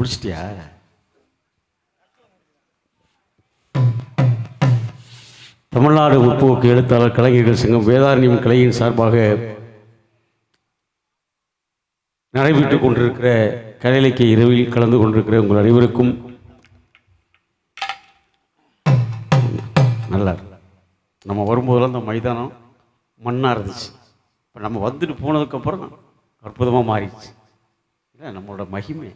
பிடிச்சிட்டியா? தமிழ்நாடு முற்போக்கு எழுத்தாளர் கலைஞர்கள் சங்கம் வேதாரண்யம் கலையின் சார்பாக நடைபெற்றுக் கொண்டிருக்கிற கலை இலக்கிய இரவில் கலந்து கொண்டிருக்கிற உங்கள் அனைவருக்கும் நல்லா நம்ம வரும்போதெல்லாம் அந்த மைதானம் மண்ணாக இருந்துச்சு. இப்போ நம்ம வந்துட்டு போனதுக்கப்புறம் அற்புதமாக மாறிடுச்சு. இல்லை நம்மளோட மகிமை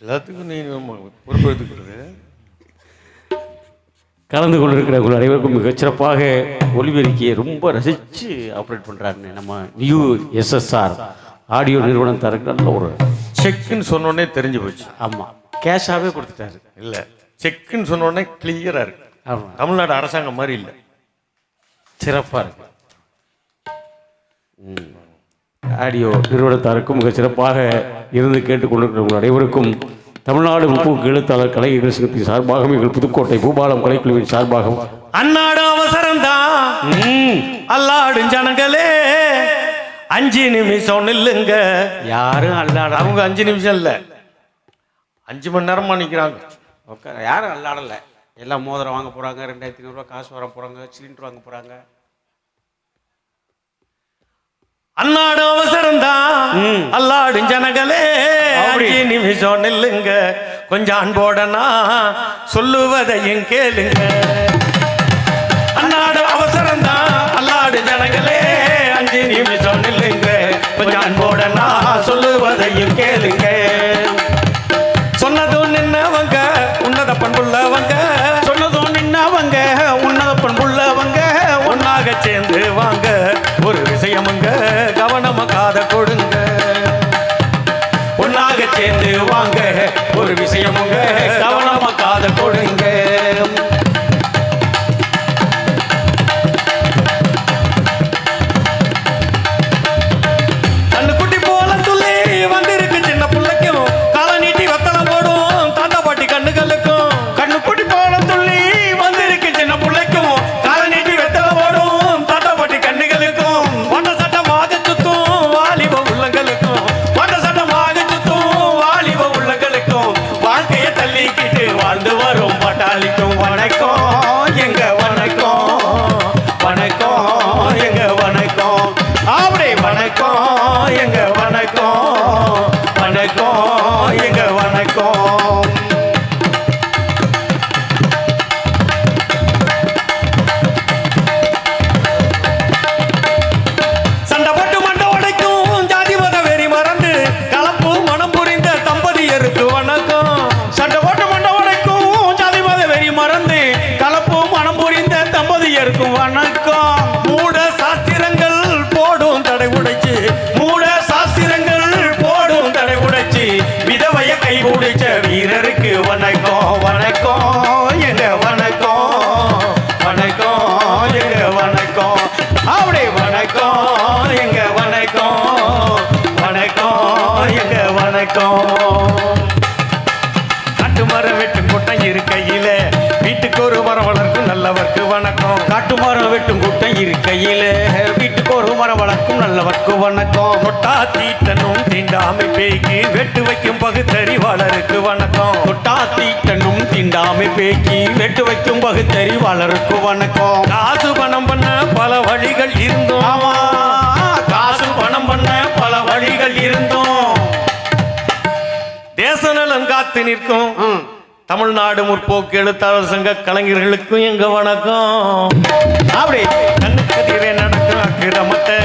எல்லாத்துக்கும் நீ பொறுப்பெடுத்துக்கிறது. கலந்து கொண்டிருக்கிற உங்கள் அனைவருக்கும் மிகச்சிறப்பாக ஒலிபெருக்கியை ரொம்ப ரசித்து ஆப்ரேட் பண்ணுறாருன்னு நம்ம நியூ எஸ்எஸ்ஆர் ஆடியோ நிறுவனம் தரக்கு நல்ல ஒரு செக்குன்னு சொன்னோடனே தெரிஞ்சு போச்சு. ஆமாம், கேஷாகவே கொடுத்துட்டாரு. இல்லை, செக்குன்னு சொன்னோடனே கிளியராக இருக்கு. ஆமாம், தமிழ்நாடு அரசாங்கம் மாதிரி இல்லை, சிறப்பாக இருக்கு. ஆடியோ நிறுவனத்தாருக்கும் மிக சிறப்பாக இருந்து கேட்டுக்கொண்டிருக்கிற உங்கள் அனைவருக்கும் தமிழ்நாடு முற்போக்கு எழுத்தாளர் கலைஞர்கள் சங்கத்தின் சார்பாகவும் எங்கள் புதுக்கோட்டை பூபாலம் கலைக்குழுவின் சார்பாகவும் அந்நாடு அவசரம்தான் அல்லாடும் ஜனங்களே 5 நிமிஷம் நில்லுங்க. யாரும் அல்லாட, அவங்க 5 நிமிஷம் இல்லை 5 மணி நேரமா நிற்கிறாங்க. உட்கார யாரும் அல்லாடலை. எல்லாம் மோதிரம் வாங்க போகிறாங்க, 2500 ரூபா காசு வர போகிறாங்க, சிலிண்டர் வாங்க போகிறாங்க. அந்நாடு அவசரம்தான் அல்லாடும் ஜனங்களே 5 நிமிஷம் நில்லுங்க. கொஞ்சம் அன்போடனா சொல்லுவதையும் கேளுங்க. அந்நாடு அவசரம்தான் அல்லாடும் ஜனங்களே 5 நிமிஷம் நில்லுங்க. கொஞ்சம் அன்போடனா சொல்லுவதையும் கேளுங்க. சொன்னதும் நின்னவங்க உன்னத பண்புள்ளவங்க, சொன்னதும் நின்னவங்க உன்னத பண்புள்ளவங்க ஒன்னாக சேர்ந்து வாங்க. ஒரு விஷயமுங்க கவனமா காத கொடுங்க. ஒன்னாக சேர்ந்து வாங்க. ஒரு விஷயமுங்க கவனமா காத கொடுங்க. கண்ணுக்குட்டி போல துள்ளி வந்திருக்கு சின்ன பிள்ளைக்கும், காலை நீட்டி வெத்தலை போடும் தாத்தா பாட்டி கண்ணுகளுக்கும். கண்ணுக்குட்டி போல துள்ளி வந்திருக்கு சின்ன பிள்ளைக்கும், காலை நீட்டி வெத்தலை போடும் தாத்தா பாட்டி கண்ணுகளுக்கும். வண்ண சட்டமாக சுத்தும் வாலிப உள்ளங்களுக்கும், வண்ண சட்டமாக சுத்தும் வாலிப உள்ளங்களுக்கும். வாழ்க்கையை தள்ளிக்கிட்டு வாழ்ந்து வரும் பட்டாளிக்கும் வணக்கம் எங்க வணக்கம். வணக்கம் எங்க வணக்கம். அப்படி வணக்கம் எங்க வணக்கம். வணக்கம் எங்க வணக்கம். சண்டை போட்டு மண்டை உடைக்கும் ஜாதி மத வெறி மறந்து கலப்பு மனம் புரிந்த தம்பதியருக்கு வணக்கம். சண்டை போட்டு மண்டை உடைக்கும் ஜாதி மத வெறி மறந்து கலப்பு மனம் புரிந்த தம்பதியருக்கும் வணக்கம். மூட சாஸ்திரங்கள் போடும் தடை உடைச்சு, மூட சாஸ்திரங்கள் போடும் தடை உடைச்சு விதவைய கை பிடிச்ச வீரருக்கு வணக்கம். வணக்கம் எங்க வணக்கம். வணக்கம் எங்க வணக்கம். அப்படி வணக்கம் எங்க வணக்கம். வணக்கம் எங்க வணக்கம். காட்டு மரம் வெட்டும் கூட்டம் இருக்கையில வீட்டுக்கு ஒரு மரம் வளர்க்கும் நல்லவர்க்கு வணக்கம். காட்டு மரம் வெட்டும் கூட்டம் இருக்கையில வீட்டுக்கு ஒரு மரம் வளர்க்கும் நல்லவர்க்கு வணக்கம். தொட்டா தீட்டனும் தீண்டாமை பேய்க்கு வெட்டு வைக்கும் பகுத்தறிவாளருக்கு வணக்கம். தொட்டா தீட்டனும் தீண்டாமை பேய்க்கு வெட்டு வைக்கும் பகுத்தறிவாளருக்கு வணக்கம். காசு பணம் பண்ண பல வழிகள் இருந்தோம். ஆமா, காசு பணம் பண்ண பல வழிகள் இருந்தோம். தேச நலன் காத்து நிற்கும் தமிழ்நாடு முற்போக்கு எழுத்தாளர் சங்க கலைஞர்களுக்கும் எங்க வணக்கம். அப்படி கண்ணுக்கு எதிரே நடக்கும் அக்கிரமத்தை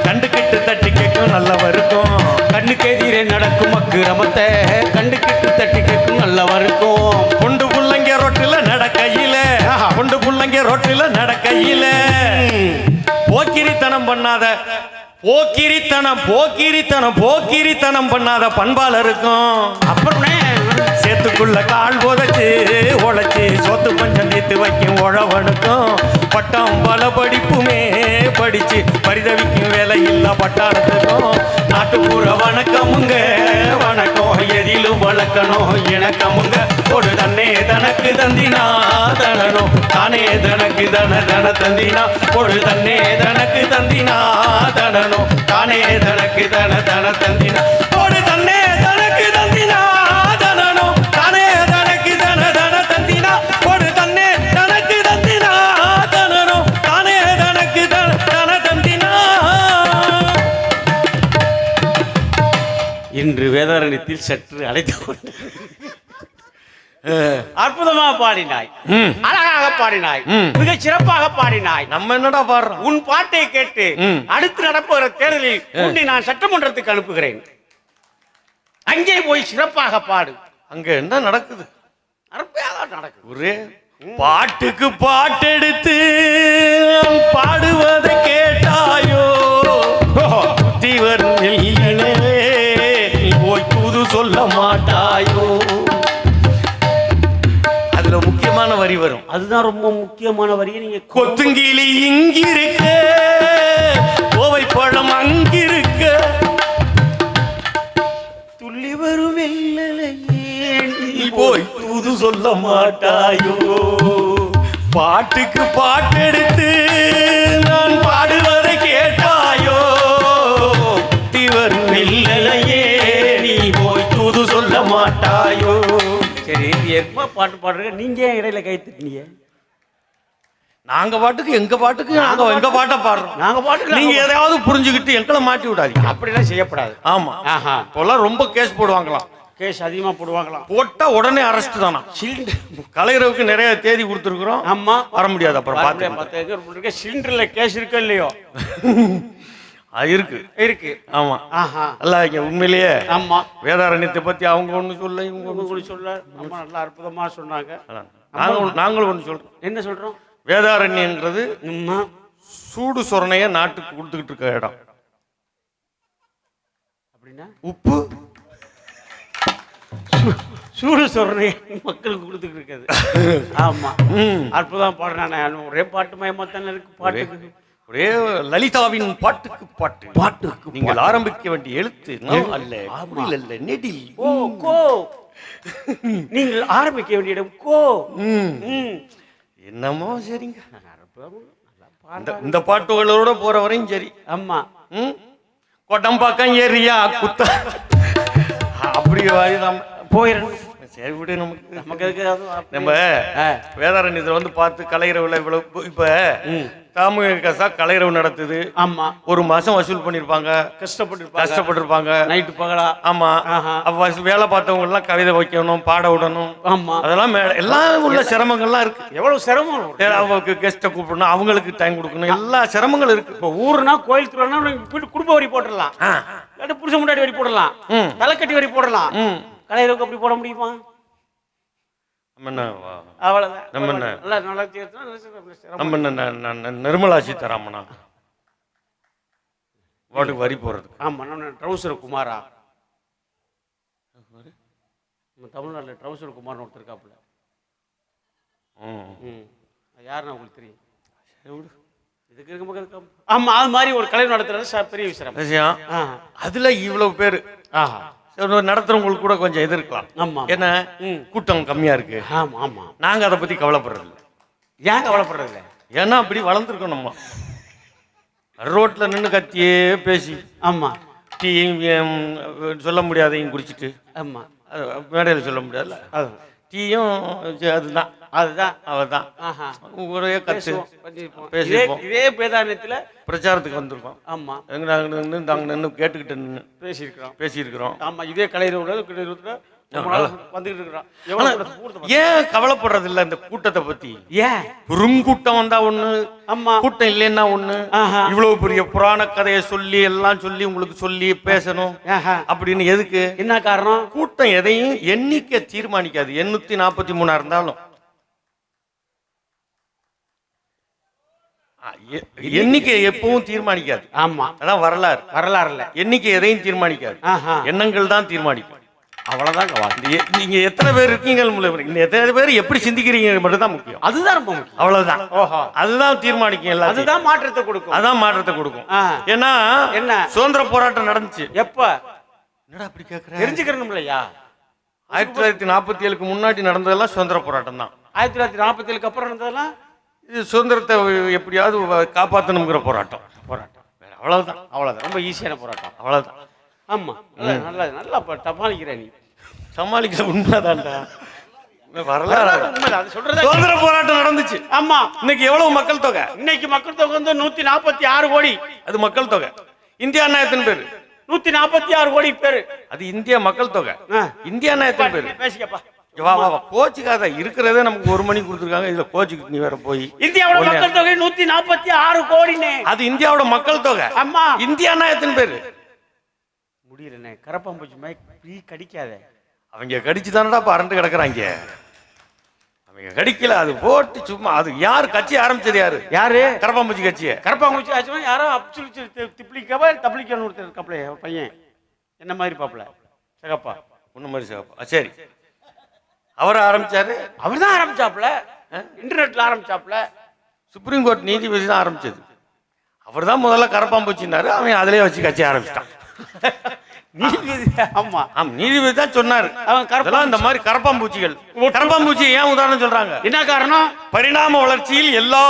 கண்டுகிட்டு தட்டி கேட்கும் நல்லவருக்கும். கண்ணுக்கு எதிரே நடக்கும் அக்கிரமத்தை கண்டுகிட்டு தட்டி கேட்கும் நல்லவருக்கும். கொண்டு புள்ளங்க ரோட்டில நடக்கையில, கொண்டு புள்ளங்க ரோட்டில நடக்கையில போக்கிரித்தனம் பண்ணாத, போக்கிரித்தனம் போக்கிரித்தனம் போக்கிரித்தனம் பண்ணாத பண்பாளருக்கும். அப்புறம் சேத்துக்குள்ள கால் புதைச்சு உழைச்சி சொத்து பஞ்சம் தீர்த்து வைக்கும் உழவனுக்கும். பட்டம் பல படிப்புமே படிச்சு பரிதவிக்கும் வேலை இல்ல பட்டாளத்துக்கும். நாட்டுப்புற வணக்கமுங்க வணக்கம். எதிலும் வளர்க்கணும் இணக்கமுங்க. ஒரு தன்னே தனக்கு தந்தினா தனனும் தானே தனக்கு தன தன தந்தினா. ஒரு தன்னே தனக்கு தந்தினா தனனும் தானே தனக்கு தன தன தந்தினா. ஒரு தன் இன்று வேதாரண்யத்தில் சற்று அழைத்து கொண்டு அற்புதமாக பாடினாய், அழகாக பாடினாய், மிக சிறப்பாக பாடினாய். நம்ம என்னடா பாடுறோம்? உன் பாட்டை கேட்டு அடுத்து நடப்புகிற தேர்தலில் உன்னை நான் சட்டமன்றத்துக்கு அனுப்புகிறேன். அங்கே போய் சிறப்பாக பாடு. அங்க என்ன நடக்குது? அற்புதமாக நடக்குது. ஒரே பாட்டுக்கு பாட்டெடுத்து பாடுவதை கேட்டாயோ, தீவரும் நீ போய் புது சொல்ல மாட்டாயோ. அதுல முக்கியமான வரி வரும். அதுதான் ரொம்ப முக்கியமான வரியை நீங்க கொத்துங்கிளி இங்கிருக்க, கோவை பழம் அங்கிருக்க, துள்ளி வரும் நீ போய் தூது சொல்ல மாட்டாயோ. பாட்டுக்கு பாட்டெடுத்து நான் பாடுவதை கேட்டாயோ, தீவரும் இல்லையே நீ போய் தூது சொல்ல மாட்டாயோ. சரி, எப்ப பாட்டு பாடுற நீங்க ஏன் இடையில கை தட்டினீங்க? நாங்க பாட்டுக்கு எங்க பாட்டுக்கு நாங்க எங்க பாட்டை பாடுறோம். நாங்க பாட்டுக்கு நீங்க எதையாவது புரிஞ்சுக்கிட்டு எங்களை மாட்டி விடாதீங்க. அப்படிலாம் செய்யப்படாது. ஆமா, ஆஹா, இப்பெல்லாம் ரொம்ப கேஸ் போடுவாங்களாம். கேஸ் அதிகமா போடுவாங்களாம். போட்டா உடனே அரெஸ்ட் தானா. கலைஞருக்கு நிறைய தேதி கொடுத்துருக்குறோம். ஆமா, வர முடியாது. அப்புறம் பார்த்து சிலிண்டர்ல கேஸ் இருக்கோ இல்லையோ? அது இருக்கு இருக்கு. ஆமா. ஆஹா, நல்லா இங்க உண்மையிலேயே. ஆமா, வேதாரண்யத்தை பத்தி அவங்க ஒண்ணு சொல்ல, இவங்க ஒண்ணு சொல்ல. அம்மா நல்லா அற்புதமா சொன்னாங்க. நாங்களும் ஒண்ணு சொல்றோம். என்ன சொல்றோம்? வேதாரண்யங்கிறது சூடு சொரணைய நாட்டுக்கு கொடுத்துக்கிட்டு இருக்க இடம். அப்படின்னா உப்பு சூடு சொரணை மக்களுக்கு கொடுத்துட்டு இருக்காது. ஆமா, அற்புதம் பாடுறானே. ஒரே பாட்டு மயமாத்தானே இருக்கு. பாட்டுக்கு ஒரே லலிதாவின் பாட்டுக்கு பாட்டு. பாட்டுக்கு நீங்கள் ஆரம்பிக்க வேண்டிய எழுத்து அல்ல, அல்ல, நெடில். ஓ கோ. நீங்கள் ஆரம்பிக்க வேண்டிய இடம் கோ. என்னமோ சரிங்க. இந்த பாட்டுகளோட போற வரையும் சரி. ஆமா. கொட்டம்பாக்கம் ஏரியா குத்த அப்படி போயிடணும். சரி விடு. நமக்கு நம்ம வேதாரண்யத்துல வந்து பார்த்து கலையரவுல இவ்வளவு இப்ப தாமுக கலையரவு நடத்துது. ஆமா, ஒரு மாசம் வசூல் பண்ணிருப்பாங்க. கஷ்டப்பட்டிருப்பாங்க நைட்டு பகலா. ஆமா, அப்ப வேலை பார்த்தவங்க எல்லாம் கவிதை வைக்கணும், பாட விடணும். ஆமா, அதெல்லாம் எல்லாம் உள்ள சிரமங்கள்லாம் இருக்கு. எவ்வளவு சிரமம். அவங்களுக்கு கெஸ்ட்டை கூப்பிடணும், அவங்களுக்கு டைம் கொடுக்கணும், எல்லா சிரமங்கள் இருக்கு. இப்போ ஊருனா கோயில் திருவிழா குடும்ப வரி போட்டுடலாம், புருஷ முன்னாடி வரி போடலாம், தலைக்கட்டி வரி போடலாம். கலையரவுக்கு அப்படி போட முடியுமா? நிர்மலா சீதாராமனா வாட்டுக்கு வரி போடுறதுக்கு. ஆமா, ட்ரௌசர் குமாரா. தமிழ்நாட்டில் ட்ரௌசர் குமார்னு ஒருத்தர் இருக்காப்புல. யாருன்னு உங்களுக்கு தெரியும்? இதுக்கு இருக்க மக்கள். ஆமா, அது மாதிரி ஒரு கலை நடத்துறது பெரிய விஷயம். அதுல இவ்வளவு பேரு நடத்துறவங்களுக்கு கூட கொஞ்சம் இது இருக்கலாம். ஆமா, ஏன்னா கூட்டம் கம்மியா இருக்கு. ஆமா ஆமா, நாங்க அதை பத்தி கவலைப்படுறது இல்லை. ஏன் கவலைப்படுறது இல்லை? ஏன்னா அப்படி வளர்ந்துருக்கோம் நம்ம. ரோட்ல நின்று கத்தியே பேசி, ஆமா, டீயும் சொல்ல முடியாதையும் குடிச்சிட்டு, ஆமா, மேடையில் சொல்ல முடியாதுல்ல, டீயும் அதுதான் அதுதான் அவதான் ஒரே கத்து பேசிப்போம். இதே வேதாரண்யத்துல பிரச்சாரத்துக்கு வந்திருக்கோம். ஆமா, நாங்க நின்று கேட்டுக்கிட்டு நின்று பேசியிருக்கிறோம். ஆமா, இதே கலைஞர் வந்துகிட்டு இருக்கிறோம். ஏன் கவலைப்படுறது இல்ல இந்த கூட்டத்தை பத்தி? ஏன் பெருங்கூட்டம் வந்தா ஒண்ணு, ஆமா, கூட்டம் இல்லைன்னா ஒண்ணு. இவ்வளவு பெரிய புராண கதையை சொல்லி எல்லாம் சொல்லி உங்களுக்கு சொல்லி பேசணும் அப்படின்னு எதுக்கு? என்ன காரணம்? கூட்டம் எதையும் எண்ணிக்கை தீர்மானிக்காது. 843 இருந்தாலும் எண்ணிக்கை எப்பவும் தீர்மானிக்காது. ஆமா, அதான் வரலாறு. வரலாறுல எண்ணிக்கை எதையும் தீர்மானிக்காது, எண்ணங்கள் தான் தீர்மானிக்கும். அவ்வளவுதான். நீங்க எத்தனை பேர் இருக்கீங்க, எத்தனை பேர் எப்படி சிந்திக்கிறீங்க மட்டும் தான் முக்கியம். அதுதான் ரொம்ப முக்கியம். அவ்வளவுதான். அதுதான் தீர்மானிக்கும். எல்லாம் அதுதான் மாற்றத்தை கொடுக்கும். அதான் மாற்றத்தை கொடுக்கும். ஏன்னா என்ன சுதந்திர போராட்டம் நடந்துச்சு எப்ப? என்னடா அப்படி கேக்குற? தெரிஞ்சுக்கணும் இல்லையா? 1947க்கு முன்னாடி நடந்ததெல்லாம் சுதந்திர போராட்டம் தான். 1947க்கு அப்புறம் நடந்ததெல்லாம் இது சுதந்திரத்தை எப்படியாவது காப்பாற்றணுங்கிற போராட்டம். அவ்வளவுதான். அவ்வளவுதான். ரொம்ப ஈஸியான போராட்டம். அவ்வளவுதான். ஆமா, நல்லா நல்லா சமாளிக்கிற நீ. சமாளிக்கிற உண்மைதான்டா. வரலாறு சொல்றது. சுதந்திர போராட்டம் நடந்துச்சு. ஆமா. இன்னைக்கு எவ்வளவு மக்கள் தொகை? இன்னைக்கு மக்கள் தொகை வந்து 146 கோடி. அது மக்கள் தொகை. இந்தியா எத்தனை பேர்? 146 கோடி பேரு. அது இந்திய மக்கள் தொகை. இந்தியானா எத்தனை பேரு? பேசிக்கப்பா. வா வா வா, கோச்சுக்காத. இருக்கிறதே நமக்கு 1 மணி கொடுத்துருக்காங்க, இதுல கோச்சுக்கு நீ வேற போய். இந்தியாவோட மக்கள் தொகை 146 கோடினே. அது இந்தியாவோட மக்கள் தொகை. அம்மா, இந்தியானா எத்தனை பேரு? முடியலண்ணே, கரப்பாம்பூச்சி மாதிரி கடிக்காத. அவங்க கடிச்சு தானடா பறந்து கிடக்குறாங்க. அவங்க கடிக்கல, அது போட்டு சும்மா. அது யாரு கட்சி ஆரம்பிச்சது? யாரு? கரப்பாம்பூச்சி கட்சியை. கரப்பாம்பூச்சி ஆச்சுமா யாரோ அப்சுலிச்சு திப்ளிக்காவா தப்ளிக்கான்னு ஒருத்தர் இருக்காப்ல பையன், என்ன மாதிரி பாப்பல சகப்பா, உன்ன மாதிரி சகப்பா. சரி, அவர் ஆரம்பிச்சாரு. அவர் தான் ஆரம்பிச்சாப்ல, இன்டர்நெட்ல ஆரம்பிச்சாப்ல. சுப்ரீம் கோர்ட் நீதிபதி தான் ஆரம்பிச்சது. அவர் தான் முதல்ல கரப்பாம்பூச்சினாரு, அவன் அதிலே வச்சு கட்சி ஆரம்பிச்சிட்டான். நீதிபதி. ஆமா ஆமா, நீதிபதி தான் சொன்னாரு. அவன் இந்த மாதிரி கரப்பாம்பூச்சிகள். கரப்பாம்பூச்சி ஏன் உதாரணம் சொல்றாங்க? என்ன காரணம்? பரிணாம வளர்ச்சியில் எல்லா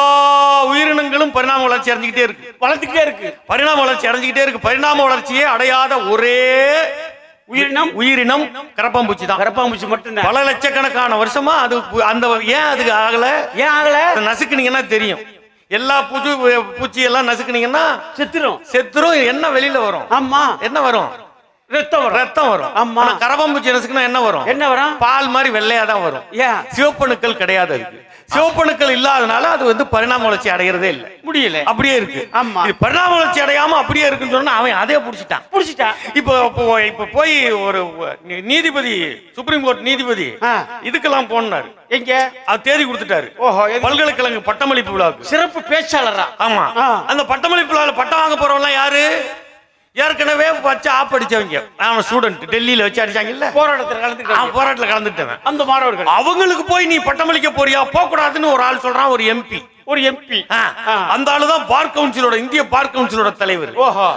உயிரினங்களும் பரிணாம வளர்ச்சி அடைஞ்சுக்கிட்டே இருக்கு, வளர்த்துக்கிட்டே இருக்கு, பரிணாம வளர்ச்சி அடைஞ்சுக்கிட்டே இருக்கு. பரிணாம வளர்ச்சியே அடையாத ஒரே உயிரினம் கரப்பாம்பூச்சி தான். கரப்பாம்பூச்சி மட்டும் பல லட்சக்கணக்கான வருஷமா அது அந்த ஏன் அதுக்கு ஆகல? நசுக்குனீங்கன்னா தெரியும். எல்லா பூச்சி எல்லாம் நசுக்குனீங்கன்னா செத்துரும். என்ன வெளியில வரும்? ஆமா, என்ன வரும்? ரத்தம் வரும். ஆமா, கரப்பாம்பூச்சி நசுக்குனா என்ன வரும்? பால் மாதிரி வெள்ளையா தான் வரும். சிவப்பணுக்கள் கிடையாது. அதுக்கு சிவப்பணுக்கள் இல்லாதனால அது வந்து பரிணாம வளர்ச்சி அடைகிறதே இல்லை, முடியல, அப்படியே இருக்கு. ஆமா, பரிணாம வளர்ச்சி அடையாம அப்படியே இருக்குன்னு சொன்னா அவன் அதே புடிச்சிட்டான். இப்போ போய் ஒரு நீதிபதி, சுப்ரீம் கோர்ட் நீதிபதி இதுக்கெல்லாம் போனாரு. எங்க? அது தேதி கொடுத்துட்டாரு. பல்கலைக்கழக பட்டமளிப்பு விழாவுக்கு சிறப்பு பேச்சாளரா. ஆமா, அந்த பட்டமளிப்பு விழாவில் பட்டம் வாங்க போறவங்க யாரு? ஏற்கனவே வச்சு ஆப்படிச்சவங்க. ஸ்டூடெண்ட் டெல்லியில வச்சு அடிச்சாங்கல்ல, போராட்டத்தில் கலந்துட்டேன். அந்த மாணவர்கள் அவங்களுக்கு போய் நீ பட்டமளிக்க போறியா? போக கூடாதுன்னு ஒரு ஆள் சொல்றான், ஒரு எம்பி. அந்த ஆளுதான் பார் கவுன்சிலோட, இந்திய பார் கவுன்சிலோட தலைவர்.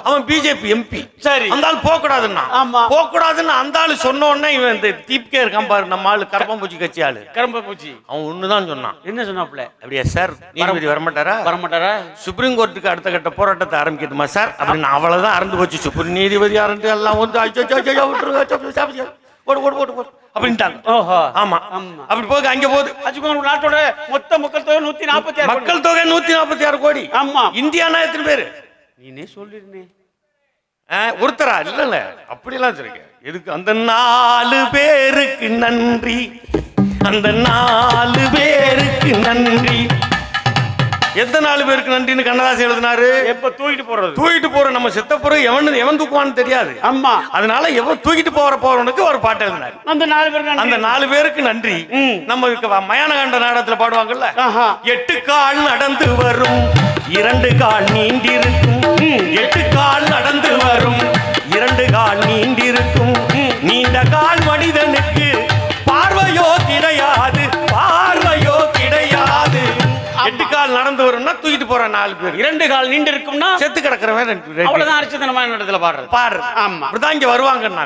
அவன் பிஜேபி எம்பி. சரி, அந்த ஆள் போக கூடாதுன்னா, போக கூடாதுன்னு அந்த ஆளு சொன்ன உடனே இவன் இந்த தீப்கே இருக்கான் பாரு, நம்ம ஆளு கரப்பாம்பூச்சி கட்சி ஆளு, கரப்பாம்பூச்சி, அவன் ஒண்ணுதான் சொன்னான். என்ன சொன்னாப்ல? அப்படியா சார், நீதிபதி வரமாட்டாரா? சுப்ரீம் கோர்ட்டுக்கு அடுத்த கட்ட போராட்டத்தை ஆரம்பிக்கணுமா சார் அப்படின்னு. அவ்வளவுதான் அறந்து போச்சு. சுப்ரீம் நீதிபதி அறந்து எல்லாம் வந்து அப்படின்ட்டாங்க. ஆமா, அப்படி போக அங்க போகுது. நாட்டோட மொத்த மக்கள் தொகை 146 மக்கள் தொகை 146 கோடி. ஆமா, இந்தியானா எத்தனை பேரு? நீனே சொல்லிருந்தேன். ஒருத்தரா? இல்ல, அப்படிலாம் சொல்லிருக்க. எதுக்கு? அந்த 4 பேருக்கு நன்றி, அந்த 4 பேருக்கு நன்றி. எந்த 4 பேருக்கு நன்றின்னு கண்ணதாசன் எழுதினாரு? எப்ப தூக்கிட்டு போற நம்ம செத்த பிறகு எவன் தூக்குவான்னு தெரியாது. ஆமா, அதனால எவன் தூக்கிட்டு போறவனுக்கு ஒரு பாட்டு எழுதினாரு. அந்த 4 பேருக்கு நன்றி. நம்ம மயான கண்ட நாடகத்துல பாடுவாங்கல்ல, 8 கால் நடந்து வரும் 2 கால் நீண்டிருக்கும், 8 கால் நடந்து வரும் 2 கால் நீண்டிருக்கும், நீண்ட கால் மனிதனுக்கு பார்வையோ கிடையாது, பார்வையோ கிடையாது. 8 கால் நடந்து வரும்னா தூக்கிட்டு போற 4 பேர். 2 கால் நீண்டு இருக்கும்னா செத்து கிடக்குறவன். அவ்வளவுதான் அரிச்சதனமான இடத்துல பாரு. ஆமா, அப்படிதான் இங்க வருவாங்க.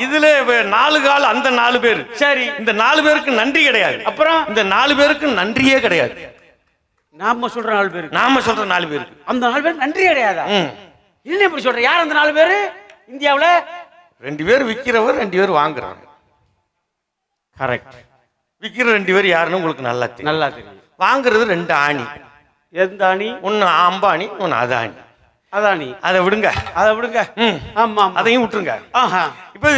இதுல 4 கால், அந்த 4 பேர். சரி, இந்த 4 பேருக்கு நன்றி கிடையாது. அப்புறம் இந்த 4 பேருக்கு நன்றியே கிடையாது. நாம சொல்ற 4 பேருக்கு அந்த 4 பேர் நன்றி கிடையாதா? என்ன இப்படி சொல்ற? யார் அந்த 4 பேரு? இந்தியாவுல 2 பேர் விக்கிறவர், 2 பேர் வாங்குறவர். கரெக்ட். விக்கிற 2 பேர் யாருன்னு உங்களுக்கு நல்லா தெரியும். வாங்குறது 2 ஆணி. எந்த ஆணி? ஒன்னு அம்பானி, ஒன்னு அதானி. அதை விடுங்க. ஆமா, அதையும் விட்டுருங்க. இப்ப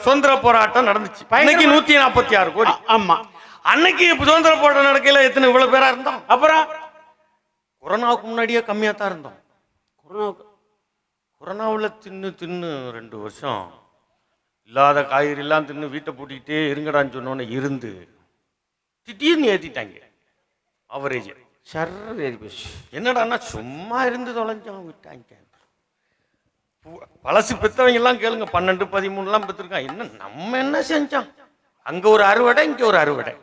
சுதந்திர போராட்டம் நடந்துச்சு. இன்னைக்கு 146 கோடி. ஆமா, அன்னைக்கு சுதந்திர போராட்டம் நடக்கையில எத்தனை இவ்வளவு பேரா இருந்தோம்? அப்புறம் கொரோனாவுக்கு முன்னாடியே கம்மியா தான் இருந்தோம். கொரோனாவுல தின்னு 2 வருஷம் இல்லாத காய்கறி எல்லாம் தின்னு வீட்டை பூட்டிக்கிட்டே இருங்கடான்னு சொன்னோன்னு இருந்து திடீர்னு ஏத்திட்டாங்க. அவரேஜ் என்னடான்னா சும்மா இருந்து தொலைஞ்சவங்க விட்டாங்க. பழசு பெற்றவங்க எல்லாம் கேளுங்க, 12, 13 எல்லாம் பெற்றிருக்கான். என்ன நம்ம என்ன செஞ்சோம்? அங்க ஒரு அறுவடை, இங்க ஒரு அறுவடை,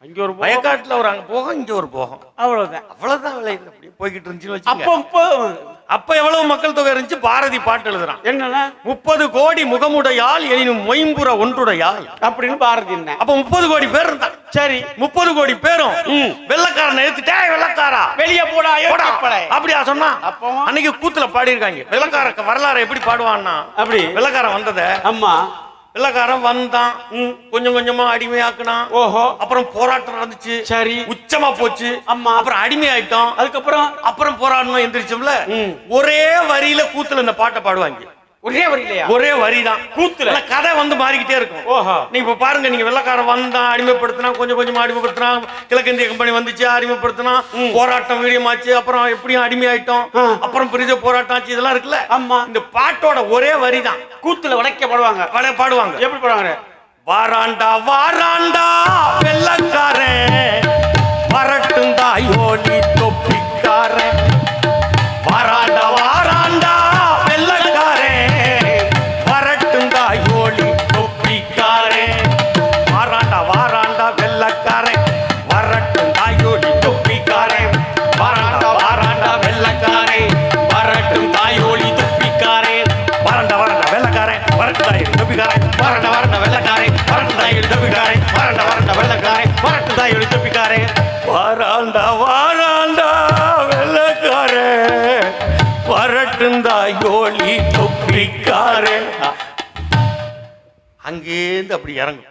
அங்க ஒரு வயக்காட்டுல ஒரு அங்க போகம், இங்க ஒரு போகம், அவ்வளவுதான் விளையுது. அப்படியே போய்கிட்டு இருந்துச்சு. அப்ப எவ்வளவு மக்கள் தொகை இருந்துச்சு? பாரதி பாட்டு எழுதுறான். என்னன்னா 30 கோடி முகமுடையால் எனினும் மொயம்புற ஒன்றுடையால் அப்படின்னு பாரதி. அப்ப 30 கோடி பேர் இருந்தான். சரி, 30 கோடி பேரும் வெள்ளக்காரனை ஏத்துட்டே, வெள்ளக்காரா வெளியே போடா அப்படியா சொன்னா? அன்னைக்கு கூத்துல பாடி இருக்காங்க. வெள்ளக்கார வரலாறு எப்படி பாடுவான்னா, அப்படி வெள்ளக்காரன் வந்தத. ஆமா, வெள்ளக்காரன் வந்தான், கொஞ்சம் கொஞ்சமா அடிமையாக்குனான். ஓஹோ, அப்புறம் போராட்டம் நடந்துச்சு. சரி, உச்சமா போச்சு. அம்மா, அப்புறம் அடிமை ஆயிட்டோம். அதுக்கப்புறம் போராடணும் எந்திரிச்சோம்ல. ஒரே வரியில கூத்துல இந்த பாட்டை பாடுவாங்க. ஒரே வரி இல்லையா? ஒரே வரிதான். கூத்துல கதை வந்து மாறிக்கிட்டே இருக்கும். ஓஹோ. நீங்க இப்ப பாருங்க, நீங்க வெள்ளக்காரன் வந்தான், அடிமைப்படுத்தினா, கொஞ்சம் கொஞ்சமா அடிமைப்படுத்தினா, கிழக்கிந்திய கம்பெனி வந்துச்சு, அடிமைப்படுத்தினா, போராட்டம் வீரியமாச்சு, அப்புறம் எப்படியும் அடிமையாயிட்டோம், அப்புறம் பெரிய போராட்டம் ஆச்சு, இதெல்லாம் இருக்குல்ல. ஆமா. இந்த பாட்டோட ஒரே வரிதான். கூத்துல வளைக்கப்படுவாங்க. பாடுவாங்க. எப்படி பாடுவாங்க? வாராண்டா வாராண்டா வெள்ளக்காரன், வரட்டும் தாயோலி தொப்பிக்காரன். வாராண்டா வாராண்டா வெள்ளக்காரன், வரட்டும் தாயோலி தொப்பிக்காரன். வாராண்டா வாராண்டா வெள்ளக்காரன், வரட்டும் தாயோலி தொப்பிக்காரன். வாராண்டா வாராண்டா வெள்ளக்காரன், வரட்டும் தாயோலி தொப்பிக்காரன். வாராண்டா வாராண்டா வெள்ளக்காரன், வரட்டும் தாயோலி தொப்பிக்காரன். வாராண்டா வாராண்டா வெள்ளக்காரன், வரட்டும் தாயோலி தொப்பிக்காரன். வாராண்டா வாராண்டா வெள்ளக்காரன், வரட்டும் தாயோலி தொப்பிக்காரன். வாராண்டா வாராண்டா வெள்ளக்காரன், வரட்டும் தாயோலி தொப்பிக்காரன். அங்கேருந்து அப்படி இறங்கும்.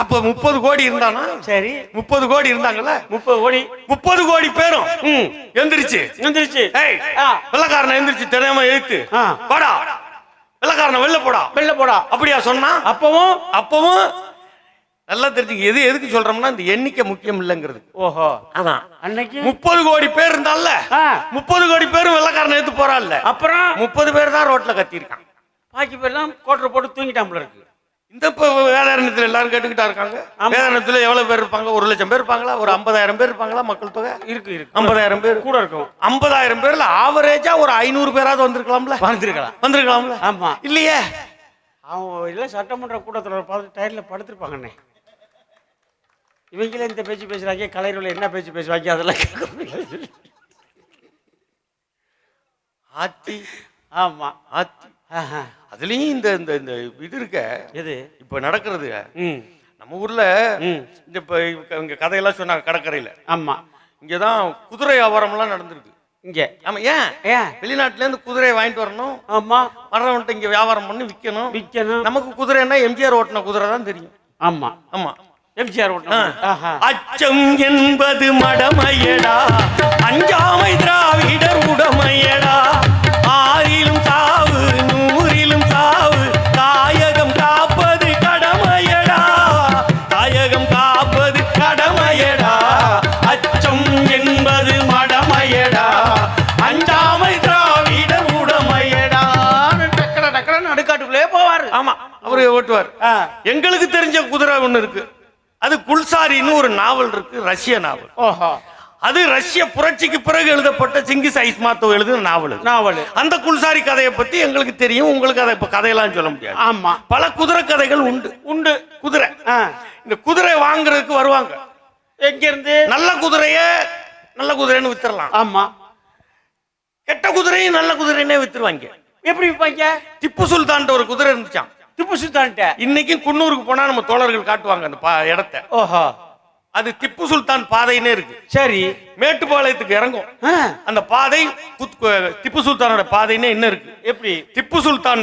அப்ப 30 கோடி இருந்தானா? சரி, 30 கோடி இருந்தாங்கல்ல, 30 கோடி 30 கோடி பேரும் எந்திரிச்சு வெள்ளக்காரனை எந்திரிச்சு தெரியாம எழுத்து போடா, வெள்ளக்காரனை வெளில போடா, வெளில போடா அப்படியா சொன்னா? அப்பவும் நல்லா தெரிஞ்சுங்க. எதுக்கு சொல்றோம்னா, இந்த எண்ணிக்கை முக்கியம் இல்லைங்கிறது. ஓஹோ. அதான் அன்னைக்கு 30 கோடி பேர் இருந்தால 30 கோடி பேரும் வெள்ளக்காரனை எடுத்து போறான்ல. அப்புறம் 30 பேர் தான் ரோட்ல கத்திருக்கான். பாக்கி பேர்லாம் கோட்டரை போட்டு தூங்கிட்டாம்பல இருக்கு. இந்த இப்ப வேதாரண்யத்துல எல்லாரும் கேட்டுக்கிட்டா இருக்காங்க. வேதாரண்யத்துல எவ்வளவு பேர் இருப்பாங்க? 1 லட்சம் பேர் இருப்பாங்களா? ஒரு 50,000 பேர் இருப்பாங்களா? மக்கள் தொகை இருக்கு 50,000 பேர் கூட இருக்கும். 50,000 பேர்ல ஆவரேஜா ஒரு 500 பேராவது வந்திருக்கலாம்ல. ஆமா. இல்லையே, அவங்க இல்ல சட்டமன்ற கூட்டத்தில் பார்த்து டயர்ல படுத்திருப்பாங்கண்ணே. இவங்களே இந்த பேச்சு பேசுறாங்க, கலைஞர்கள் என்ன பேச்சு பேசுவாங்க அதெல்லாம் கேட்க முடியாது. ஆத்தி. ஆமா ஆத்தி. அதுலயும் இந்த இந்த இது இருக்க, எது இப்ப நடக்கிறது நம்ம ஊர்ல. இந்த இப்ப இங்க கதையெல்லாம் சொன்னாங்க கடற்கரையில. ஆமா. இங்கதான் குதிரை வியாபாரம் எல்லாம் நடந்திருக்கு இங்க. ஆமா. ஏன் வெளிநாட்டுல இருந்து குதிரையை வாங்கிட்டு வரணும். ஆமா. வர்றவன்ட்டு இங்க வியாபாரம் பண்ணி விற்கணும். நமக்கு குதிரைன்னா எம்ஜிஆர் ஓட்டின குதிரை தான் தெரியும். ஆமா ஆமா. எம்ஜிஆர் ஓட்டின. அச்சம் என்பது மடமையடா, அஞ்சாமை திராவிடர் உடமையடா. ஆறிலும் சாவு, நூறிலும் சாவு, தாயகம் காப்பது கடமையடா, தாயகம் காப்பது கடமையடா. அச்சம் என்பது மடமையடா, அஞ்சாமை திராவிடர் உடமையடா. டக்கர டக்கர நடுக்காட்டுக்குள்ளே போவாரு. ஆமா, அவரு ஓட்டுவார். எங்களுக்கு தெரிஞ்ச குதிரை ஒண்ணு இருக்கு, அது குல்சாரின்னு ஒரு நாவல் இருக்கு, ரஷ்ய நாவல். ஓஹோ. அது ரஷ்ய புரட்சிக்கு பிறகு எழுதப்பட்ட சிங்கிஸ் ஐஸ்மாத்தோவ் எழுதின நாவல். அந்த குல்சாரி கதையை பத்தி எங்களுக்கு தெரியும், உங்களுக்கு அதை இப்ப கதையெல்லாம் சொல்ல முடியாது. ஆமா. பல குதிரை கதைகள் உண்டு. குதிரை, இந்த குதிரை வாங்குறதுக்கு வருவாங்க. எங்க இருந்து? நல்ல குதிரைன்னு வித்துறலாம். ஆமா. கெட்ட குதிரையும் நல்ல குதிரைன்னே வித்துருவாங்க. எப்படி விற்பாங்க? திப்பு சுல்தான் ஒரு குதிரை இருந்துச்சான். திப்பு சுல்தான் இன்னைக்கும் குன்னூருக்கு போனா நம்ம தோழர்கள் காட்டுவாங்க அந்த இடத்தை. ஓஹோ. அது திப்பு சுல்தான் பாதைன்னே இருக்கு. சரி. மேட்டுப்பாளையத்துக்கு இறங்கும் அந்த பாதை, திப்பு சுல்தானோட பாதைன்னே என்ன இருக்கு. எப்படி? திப்பு சுல்தான்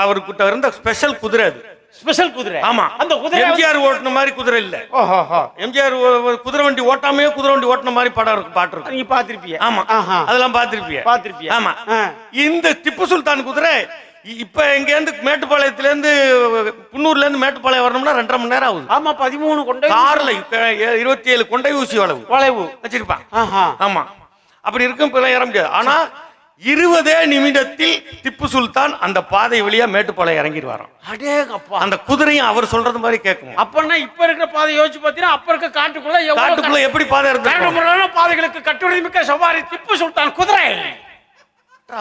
அவர்கிட்ட இருந்த ஸ்பெஷல் குதிரை. அது ஸ்பெஷல் குதிரை. ஆமா. அந்த குதிரை எம்ஜிஆர் ஓட்டுன மாதிரி குதிரை இல்ல. ஓஹோ. எம்ஜிஆர் குதிரை வண்டி ஓட்டாமே குதிரை வண்டி ஓட்டுன மாதிரி படம் இருக்கு, பாட்டு இருக்கு. நீங்க பாத்திருப்பீங்க. ஆமா, அதெல்லாம் பாத்திருப்பீங்க. ஆமா. இந்த திப்பு சுல்தான் குதிரை இப்ப எங்க இருந்து மேட்டுப்பாளையத்துல இருந்து குன்னூர்ல இருந்து மேட்டுப்பாளையம் வரணும்னா 2.5 மணி நேரம் ஆகுது. ஆமா. 13 கொண்டை கார்ல 27 கொண்டை ஊசி வளைவு வச்சிருப்பான். ஆமா. அப்படி இருக்கும், இப்ப ஏற முடியாது. ஆனா 20 நிமிடத்தில் திப்பு சுல்தான் அந்த பாதை வழியா மேட்டுப்பாளையம் இறங்கிடுவாராம். அடேங்கப்பா. அந்த குதிரையும் அவர் சொல்றது மாதிரி கேட்கும். அப்பன்னா இப்ப இருக்கிற பாதை யோசிச்சு பாத்தீங்கன்னா, அப்ப இருக்க காட்டுக்குள்ள எப்படி பாதை இருக்கு? பாதைகளுக்கு கட்டுரை மிக்க சவாரி திப்பு சுல்தான் குதிரை.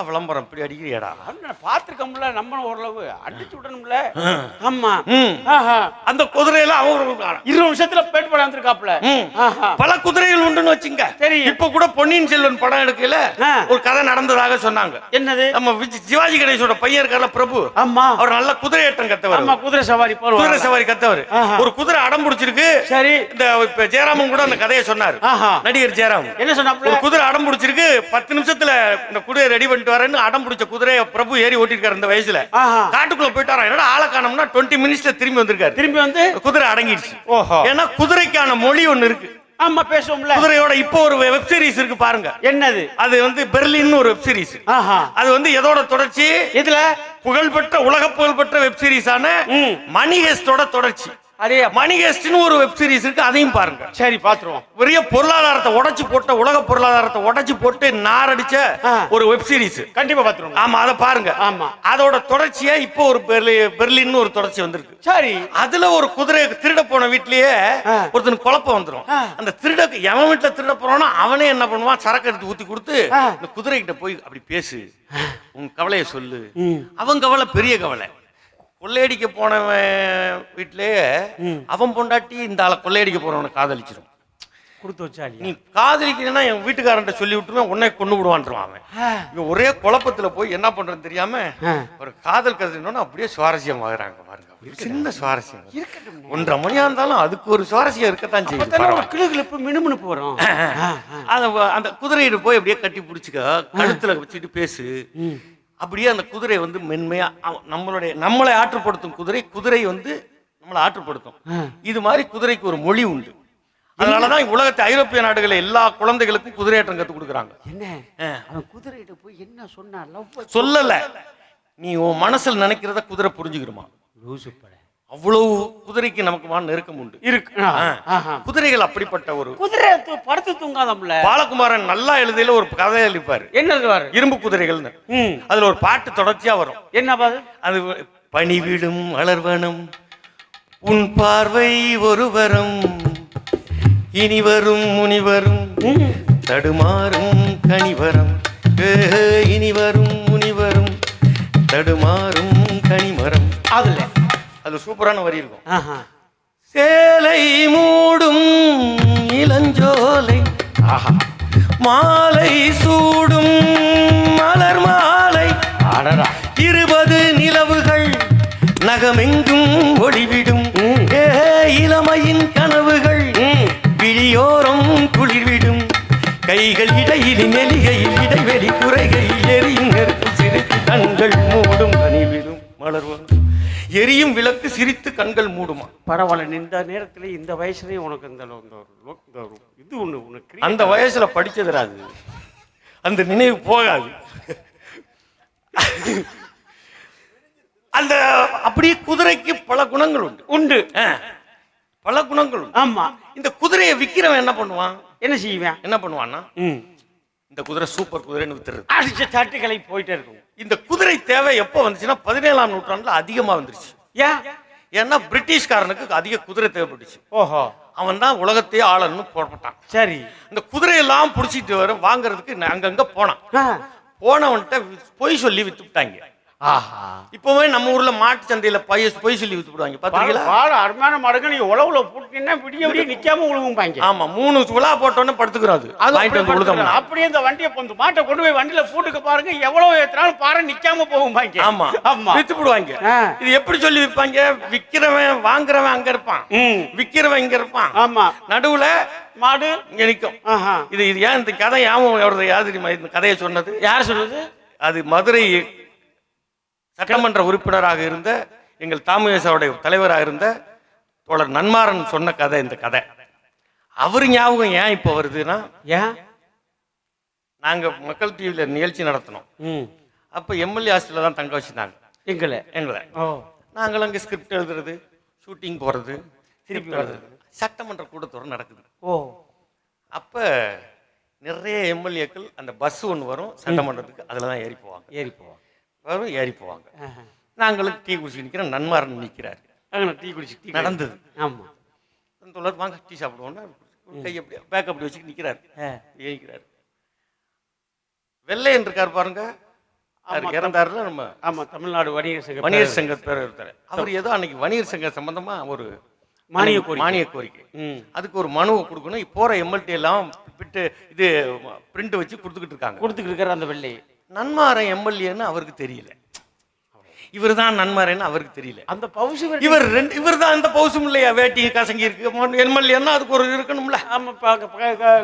விளம்பரம் இப்படி அடிக்கிறியாடா? பாத்துருக்கோம்ல, நம்ம ஓரளவு அடிச்சு விடணும்ல. ஆமா. அந்த குதிரையில அவர் 20 நிமிஷத்துல பேட்டு படம் வந்திருக்காப்ல. பல குதிரைகள் உண்டுன்னு வச்சுங்க. சரி. இப்ப கூட பொன்னியின் செல்வன் படம் எடுக்கல ஒரு கதை நடந்ததாக சொன்னாங்க. என்னது? நம்ம சிவாஜி கணேசோட பையன் இருக்கார்ல பிரபு. ஆமா. அவர் நல்ல குதிரை ஏற்றம் கத்தவர். ஆமா, குதிரை சவாரி கத்தவர். ஒரு குதிரை அடம் பிடிச்சிருக்கு. சரி. இந்த இப்ப ஜெயராமன் கூட அந்த கதையை சொன்னார். நடிகர் ஜெயராமன் என்ன சொன்னாப்ல? ஒரு குதிரை அடம் பிடிச்சிருக்கு, 10 நிமிஷத்துல இந்த குதிரை ரெடி அடம் பிடிச்ச குதிரையை பிரபு ஏறி ஓட்டிருக்காரு. இந்த வயசுல காட்டுக்குள்ள போயிட்டாரா, என்னடா ஆள காணோம்னா 20 மினிட்ஸ்ல திரும்பி வந்திருக்காரு. திரும்பி வந்து குதிரை அடங்கிடுச்சு. ஏன்னா குதிரைக்கான மொழி ஒண்ணு இருக்கு. ஆமா, பேசுவோம்ல. குதிரையோட இப்போ ஒரு வெப் சீரிஸ் இருக்கு பாருங்க. என்னது? அது வந்து பெர்லின் ஒரு வெப் சீரிஸ். அது வந்து எதோட தொடர்ச்சி? இதுல புகழ்பெற்ற உலக புகழ்பெற்ற வெப் சீரிஸான மணி ஹெஸ்டோட தொடர்ச்சி. அதே மணி ஹெஸ்ட்னு ஒரு வெப் சீரிஸ் இருக்கு, அதையும் பாருங்க. சரி பாத்துருவோம். பெரிய பொருளாதாரத்தை உடைச்சு போட்ட, உலக பொருளாதாரத்தை உடைச்சு போட்டு நாரடிச்ச ஒரு வெப் சீரிஸ். கண்டிப்பா பாத்துருவோம். ஆமா, அதை பாருங்க. ஆமா, அதோட தொடர்ச்சியா இப்போ ஒரு பெர்லின் ஒரு தொடர்ச்சி வந்திருக்கு. சரி, அதுல ஒரு குதிரை திருட போன வீட்லயே ஒருத்தனுக்கு குழப்பம் வந்துடும். அந்த திருட எவன் வீட்டுல திருட போறானோ அவனே என்ன பண்ணுவான், சரக்கு எடுத்து ஊத்தி கொடுத்து இந்த குதிரை கிட்ட போய் அப்படி பேசு, உன் கவலைய சொல்லு. அவன் கவலை பெரிய கவலை. கொள்ளையடிக்க போனவன் வீட்டிலேயே அவன் பொண்டாட்டி இந்த ஆளை கொள்ளையடிக்க போறவனை காதலிச்சிடும். கொடுத்து வச்சாலி, நீ காதலிக்கிறேன்னா என் வீட்டுக்காரன்ட்ட சொல்லி விட்டுருவேன், உன்னை கொண்டு விடுவான்றான் அவன். இவன் ஒரே குழப்பத்துல போய் என்ன பண்றதுன்னு தெரியாம ஒரு காதல் கதைன்னு அப்படியே சுவாரஸ்யமாகறாங்க பாருங்க. சின்ன சுவாரஸ்யம் 1:30 மணியா இருந்தாலும் அதுக்கு ஒரு சுவாரஸ்யம் இருக்கத்தான் செய்யும். கிளுகிழப்பு மினுமினுப்பு வரும். அந்த குதிரையிட்டு போய் அப்படியே கட்டி பிடிச்சிக்க, கழுத்துல வச்சுட்டு பேசு. அப்படியே அந்த குதிரை வந்து மென்மையா நம்மளை ஆற்றுப்படுத்தும் குதிரை வந்து நம்மளை ஆற்றுப்படுத்தும். இது மாதிரி குதிரைக்கு ஒரு மொழி உண்டு. அதனாலதான் உலகத்து ஐரோப்பிய நாடுகள் எல்லா குழந்தைகளுக்கும் குதிரையாட்டம் கத்து கொடுக்குறாங்க. என்ன அவன் குதிரையிட்ட போய் என்ன சொன்னா? சொல்லல, நீ உன் மனசுல நினைக்கிறத குதிரை புரிஞ்சுக்கிறமா. அவ்வளவு குதிரைக்கு நமக்கு நெருக்கம் உண்டு இருக்கு. குதிரைகள் அப்படிப்பட்ட ஒரு குதிரை படுத்து தூங்காதம்ல. பாலகுமாரன் நல்லா எழுதியில ஒரு கதை எழுதிப்பாரு, என்ன இரும்பு குதிரைகள்னு. அதுல ஒரு பாட்டு தொடர்ச்சியா வரும். என்ன பாது? அது பணிவிடும் மலர்வனம் உன் பார்வை ஒருவரும் இனிவரும் முனிவரும் தடுமாறும் கனிவரம் இனிவரும் முனிவரும் தடுமாறும் கனிமரம். அது சூப்பரான வரி இருக்கும். சேலை மூடும் இளஞ்சோலை மாலை சூடும் மலர் மாலை 20 நிலவுகள் நகமெங்கும் ஒளிவிடும் இளமையின் கனவுகள் விழியோரம் குளிர்விடும் கைகள் இடையில் நெலிகையில் இடைவெளி குறைகையில் எரியும் நெருப்பு சிரித்து கண்கள் மூடும் கனிவிடும் மலர்வன் எரியும் விளக்கு சிரித்து கண்கள் மூடுமா. பரவாயில்ல, இந்த நேரத்துல இந்த வயசுலயும் உனக்கு இது ஒண்ணு உனக்கு அந்த வயசுல படிச்சதுராது, அந்த நினைவு போகாது. அந்த அப்படியே குதிரைக்கு பல குணங்கள் உண்டு பல குணங்கள் உண்டு. ஆமா, இந்த குதிரையை விக்கிறவன் என்ன பண்ணுவான், என்ன செய்வேன், என்ன பண்ணுவான்னா இந்த குதிரை சூப்பர் குதிரைன்னு வித்துறது, அடிச்ச தட்டுகளை போயிட்டே இருக்கும். இந்த குதிரை தேவை எப்ப வந்துச்சுன்னா 17ஆம் நூற்றாண்டுல அதிகமா வந்துருச்சு. ஏன்னா பிரிட்டிஷ்காரனுக்கு அதிக குதிரை தேவைப்பட்டுச்சு. ஓஹோ, அவன் தான் உலகத்தையே ஆளன்னு போட்டான். சரி, இந்த குதிரையெல்லாம் புடிச்சிட்டு வர வாங்குறதுக்கு அங்கங்க போனவன்ட்ட பொய் சொல்லி வித்துட்டாங்க. இப்பவே நம்ம ஊர்ல மாட்டு சந்தையில பொய் சொல்லி வித்து விடுவாங்க. பாத்தீங்களா? அருமையான மாடுங்க, நீங்க உழவுல போட்டீங்கன்னா விடிய விடிய நிக்காம உழுவும்பாங்க. ஆமா, 3 உலா போட்டோன்னு படுத்துக்கிறாது. அப்படியே இந்த வண்டியை மாட்டை கொண்டு போய் வண்டியில போட்டுக்க பாருங்க, எவ்வளவு ஏத்தினாலும் பாரு நிக்காம போகும்பாங்க. ஆமா ஆமா, வித்து விடுவாங்க. இது எப்படி சொல்லி விற்பாங்க? விக்கிறவன் வாங்குறவன் அங்க இருப்பான், விக்கிறவன் இங்க இருப்பான். ஆமா, நடுவுல மாடு இங்க நிக்கும். இது ஏன் இந்த கதை யாரு இந்த கதையை சொன்னது? யார் சொன்னது? அது மதுரை சட்டமன்ற உறுப்பினராக இருந்த எங்கள் தாமுடைய தலைவராக இருந்த தோழர் நன்மாறன் சொன்ன கதை. இந்த கதை அவரு ஞாபகம் ஏன் இப்ப வருதுன்னா, நாங்க மக்கள் டிவியில நிகழ்ச்சி நடத்தினோம். அப்ப எம்எல்ஏ ஹாஸ்டல்ல தான் தங்க வச்சிருந்தாங்க எங்களை. நாங்கள் அங்க ஸ்கிரிப்ட் எழுதுறது, ஷூட்டிங் போறது, திருப்பி வர்றது, சட்டமன்ற கூட்டத்தோட நடக்குது. அப்ப நிறைய எம்எல்ஏக்கள் அந்த பஸ் ஒன்று வரும் சட்டமன்றத்துக்கு, அதுலதான் ஏறி போவாங்க. நாங்களும் டீ குடிச்சு நிக்கிறோம், நன்மாறன் நிக்கிறாரு. டீ குடிச்சு நடந்தது. ஆமா, வாங்க டீ சாப்பிடுவோம்னா கை அப்படி பேக் அப்படி வச்சுட்டு நிக்கிறாரு. வெள்ளையன் இருக்காரு பாருங்க, இறந்தாருல நம்ம. ஆமா, தமிழ்நாடு வணிகர் சங்க பேர் இருக்காரு. அவர் ஏதோ அன்னைக்கு வணிகர் சங்க சம்பந்தமா ஒரு மானிய கோரிக்கை, அதுக்கு ஒரு மனுவை கொடுக்கணும். போற எம்எல்ஏ எல்லாம் இது பிரிண்ட் வச்சு கொடுத்துக்கிட்டு இருக்காரு. அந்த வெள்ளை நன்மாறன் எம்எல்ஏன்னு அவருக்கு தெரியல, இவர் தான் நன்மாறன்னு அவருக்கு தெரியல. அந்த பவுசு இவர் தான் அந்த பவுசும் இல்லையா, வேட்டி கசங்கி இருக்கு. எம்எல்ஏன்னா அதுக்கு ஒரு இருக்கணும்ல. ஆமா,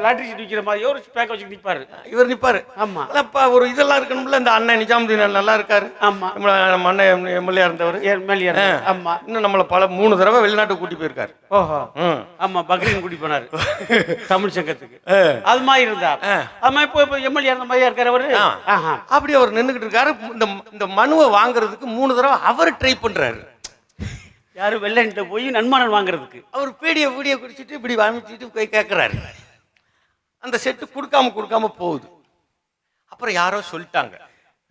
லாட்டரி சீட் விற்கிற மாதிரி ஒரு பேக் வச்சு நிற்பாரு, இவர் நிற்பாரு. ஆமா, அப்ப ஒரு இதெல்லாம் இருக்கணும்ல. இந்த அண்ணன் நிஜாமுதீன் நல்லா இருக்காரு. ஆமா, நம்ம அண்ணன் எம்எல்ஏ இருந்தவர். ஆமா, இன்னும் நம்மள 3 தடவை வெளிநாட்டுக்கு கூட்டி போயிருக்காரு. ஓஹோ, ஆமா, பக்ரீன் கூட்டி போனாரு தமிழ் சங்கத்துக்கு. அது மாதிரி இருந்தார். ஆமா, இப்போ எம்எல்ஏ இருந்த மாதிரியா இருக்காரு அவரு. அப்படி அவர் நின்றுகிட்டு இருக்காரு. இந்த மனுவை வாங்குறதுக்கு வாங்குறதுக்கு 3 தடவை அவர் ட்ரை பண்றாரு. யாரு வெள்ளன்ட்ட போய் நன்மானல் வாங்குறதுக்கு அவர் வீடியோ குடிச்சிட்டு இப்படி வாமிச்சிட்டு போய் கேட்குறாரு. அந்த செட்டு கொடுக்காம போகுது. அப்புறம் யாரோ சொல்லிட்டாங்க,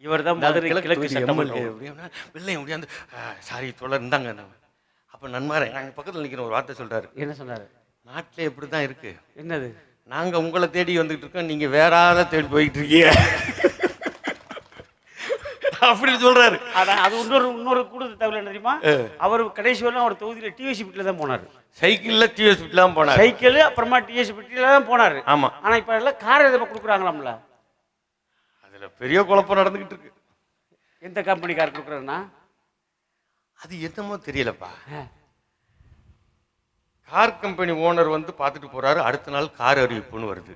இவர் தான் மதுரை கிழக்கு சட்டமன்ற வெள்ளையும் முடியாது. சாரி தோழர் இருந்தாங்க. அப்போ நன்மாரன் நாங்கள் பக்கத்தில் நிற்கிற ஒரு வார்த்தை சொல்றாரு. என்ன சொன்னாரு? நாட்டில் எப்படி தான் இருக்கு, என்னது? நாங்கள் உங்களை தேடி வந்துட்டு இருக்கோம், நீங்கள் வேற ஆளை தேடி போயிட்டு இருக்கீங்க அப்படின்னு சொல்றாரு. அதான் அது இன்னொரு கூடுதல் தகவல் என்ன தெரியுமா? அவர் கடைசி வரலாம் அவர் தொகுதியில டிஎஸ்சி பிட்டில தான் போனாரு. சைக்கிள்ல டிஎஸ்சி பிட்டில தான் போனாரு. சைக்கிள் அப்புறமா டிஎஸ்சி பிட்டில தான் போனாரு. ஆமா. ஆனா இப்ப எல்லாம் கார் எதை கொடுக்குறாங்களாம்ல. அதுல பெரிய குழப்பம் நடந்துகிட்டு இருக்கு. எந்த கம்பெனி கார் கொடுக்குறாருன்னா அது என்னமோ தெரியலப்பா. கார் கம்பெனி ஓனர் வந்து பார்த்துட்டு போறாரு. அடுத்த நாள் கார் அறிவிப்புன்னு வருது.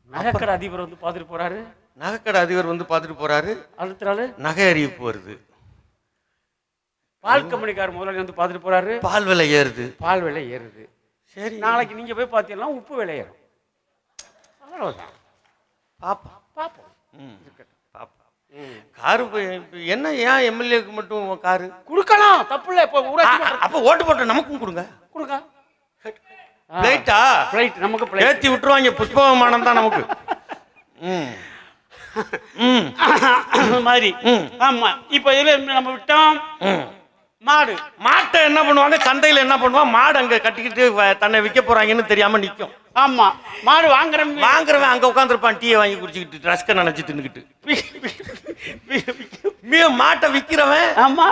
நகைக்கடை அதிபர் வந்து பார்த்துட்டு போறாரு. நகைக்கடை அதிபர் வந்து பார்த்துட்டு போறாரு. அடுத்த நாள் நகை அறிவிப்பு வருது. பால் கம்பெனிக்கார முதலாளி வந்து பார்த்துட்டு போறாரு. பால் விலை ஏறுது. பால் விலை ஏறுது. சரி, நாளைக்கு நீங்க போய் பார்த்தீங்கன்னா உப்பு விலை ஏறும். அவ்வளவுதான். பாப்போம் பார்ப்போம். காரு என்ன, ஏன் எம்எல்ஏக்கு மட்டும் காரு கொடுக்கலாம், தப்பு இல்லை. இப்போ ஊராட்சி அப்ப ஓட்டு போட்ட நமக்கும் கொடுங்க. கொடுங்க. பிளைட்டா? பிளைட் நமக்கு பிளைட் ஏத்தி விட்டுருவாங்க. புஷ்ப விமானம் தான் நமக்கு. மாதிரி. ஆமா. இப்ப இதுல நம்ம விட்டோம் மாட்டை என்ன பண்ணுவாங்க, சந்தையில என்ன பண்ணுவான், மாடு அங்க கட்டிக்கிட்டு தன்னை விற்க போறாங்கன்னு தெரியாம நிக்கும். ஆமா, மாடு வாங்குறவன் அங்க உட்காந்துருப்பான், டீயை வாங்கி குடிச்சுக்கிட்டு ரஸ்க நினைச்சு தின்னுக்கிட்டு. மாட்டை விக்கிறவன் ஆமா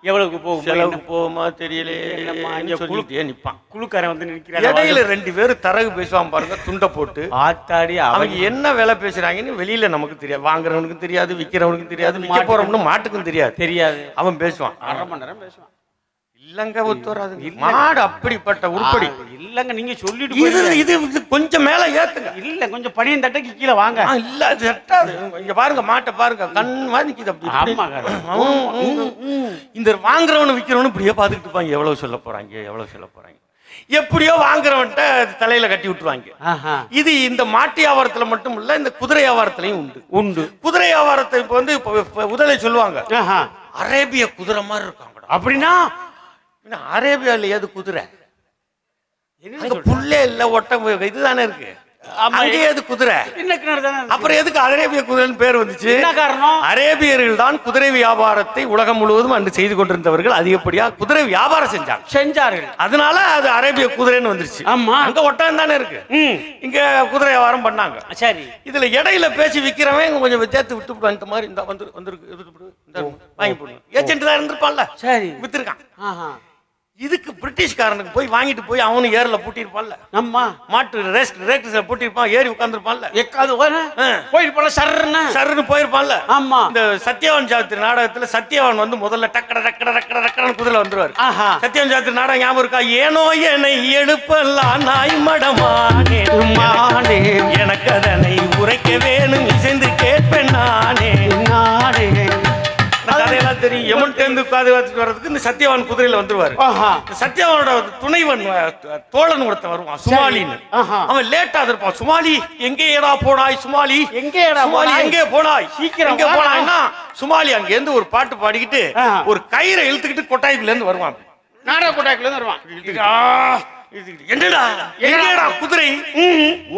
எவ்வளவுக்கு போகும், செலவுக்கு போகுமா தெரியலையே நிப்பான். குழுக்காரன் வந்து நிற்கிறான். இடையில 2 பேரும் தரகு பேசுவான் பாருங்க, துண்டை போட்டு. ஆத்தாடி, அவங்க என்ன வேலை பேசுறாங்கன்னு வெளியில நமக்கு தெரியாது, வாங்குறவனுக்கும் தெரியாது, விக்கிறவனுக்கும் தெரியாது, விற்க போறவனும் மாட்டுக்கும் தெரியாது. அவன் பேசுவான், 1/2 மணி நேரம் பேசுவான். இல்லங்க ஒத்து வராது. மாடு அப்படிப்பட்ட உருப்படி இல்லங்க. நீங்க சொல்லிட்டு இது கொஞ்சம் மேல ஏத்துங்க. இல்ல கொஞ்சம் பனியன் தட்டைக்கு கீழே வாங்க. இல்ல செட்டாது. இங்க பாருங்க, மாட்டை பாருங்க, கண் மாதிரி நிக்குது அப்படி. இந்த வாங்குறவனு விக்கிறவனு இப்படியே பாத்துக்கிட்டு இருப்பாங்க. எவ்வளவு சொல்ல போறாங்க. எப்படியோ வாங்குறவன்ட்ட தலையில கட்டி விட்டுருவாங்க. இது இந்த மாட்டு வியாபாரத்துல மட்டும் இல்ல, இந்த குதிரை வியாபாரத்திலையும் உண்டு. குதிரை வியாபாரத்தை இப்ப வந்து முதலை சொல்லுவாங்க, அரேபிய குதிரை மாதிரி இருக்காங்க. அப்படின்னா அரேபியால ஏது குதிரை? புல்லே இல்ல, ஒட்டம் இதுதானே இருக்கு. அங்கேயாது குதிரை. அப்புறம் எதுக்கு அரேபிய குதிரைன்னு பேர் வந்துச்சு? என்ன காரணம்? அரேபியர்கள் தான் குதிரை வியாபாரத்தை உலகம் முழுவதும் அன்று செய்து கொண்டிருந்தவர்கள். அதிகப்படியா குதிரை வியாபாரம் செஞ்சார்கள். அதனால அது அரேபிய குதிரைன்னு வந்துருச்சு. ஆமா, அங்க ஒட்டம் தானே இருக்கு, இங்க குதிரை வியாபாரம் பண்ணாங்க. சரி, இதுல இடையில பேசி விக்கிறவன் கொஞ்சம் வித்தியாசத்தை விட்டு அந்த மாதிரி இந்த வந்துருக்கு வாங்கி போடுங்க. ஏஜென்ட் தான் இருந்திருப்பான்ல, சரி வித்துருக்கான். இதுக்கு பிரிட்டிஷ்காரனுக்கு போய் வாங்கிட்டு போய் அவனு ஏர்ல பூட்டிருப்பான்ல, நம்ம மாட்டு ரேக்ஸ்ல பூட்டிருப்பான், ஏறி உட்கார்ந்துருப்பான்ல, போயிருப்பான்ல, சர்ன்னு போயிருப்பான்ல. ஆமா, இந்த சத்யவான் சாவித்திரி நாடகத்துல சத்யவான் வந்து முதல்ல டக்கடன்னு குதிரை வந்துருவாரு. சத்யவான் சாவித்திரி நாடகம் ஞாபகம் இருக்கா? ஏனோ என்னை எழுப்பலாம் நாய் மடமானே, எனக்கு அதனை உரைக்க வேணும், இசைந்து கேட்பேன் நானே. கதையெல்லாம் தெரியும். யமன்டேந்து பாதுகாத்துட்டு வர்றதுக்கு இந்த சத்யவான் குதிரையில வந்துருவாரு. சத்யவானோட துணைவன் தோழன் ஒருத்தன் வருவான், சுமாலின்னு. அவன் லேட்டா இருப்பான். சுமாலி எங்கேடா போனாய், சுமாலி எங்கே போனாய், சீக்கிரம் எங்க போனாய்னா சுமாலி அங்க இருந்து ஒரு பாட்டு பாடிக்கிட்டு ஒரு கயிறை இழுத்துக்கிட்டு கொட்டாய்க்குல இருந்து வருவான். நாடக கொட்டாய்க்குல இருந்து வருவான். என்னடா குதிரை?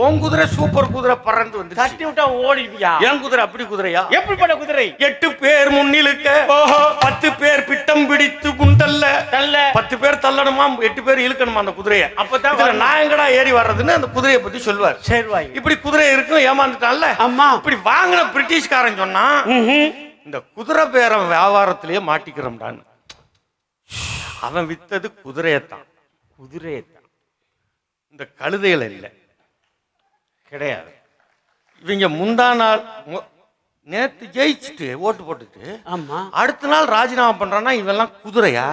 உன் குதிரை சூப்பர் குதிரை, பறந்து வந்து தட்டி விட்டா ஓடிப்பியா? என் குதிரை அப்படி குதிரையா? எப்படிப்பட்ட குதிரை? 8 பேர் முன்னிலுக்க, 10 பேர் பிட்டம் பிடித்து குண்டல்ல, 10 பேர் தள்ளணுமா, 8 பேர் இழுக்கணுமா அந்த குதிரையை. அப்பதான் நான் எங்கடா ஏறி வர்றதுன்னு அந்த குதிரையை பத்தி சொல்லுவார். சரி, இப்படி குதிரை இருக்கும், ஏமாந்துட்டான்ல. ஆமா, இப்படி வாங்கின பிரிட்டிஷ்காரன் சொன்னா இந்த குதிரை பேரம் வியாபாரத்திலேயே மாட்டிக்கிறோம்டான்னு. அவன் வித்தது குதிரையத்தான். இந்த கழுதைகள் இல்லை, கிடையாது. இவங்க முந்தா நாள் நேற்று ஜெயிச்சுட்டு ஓட்டு போட்டுட்டு அடுத்த நாள் ராஜினாமா பண்றான்னா இவெல்லாம் குதிரையா?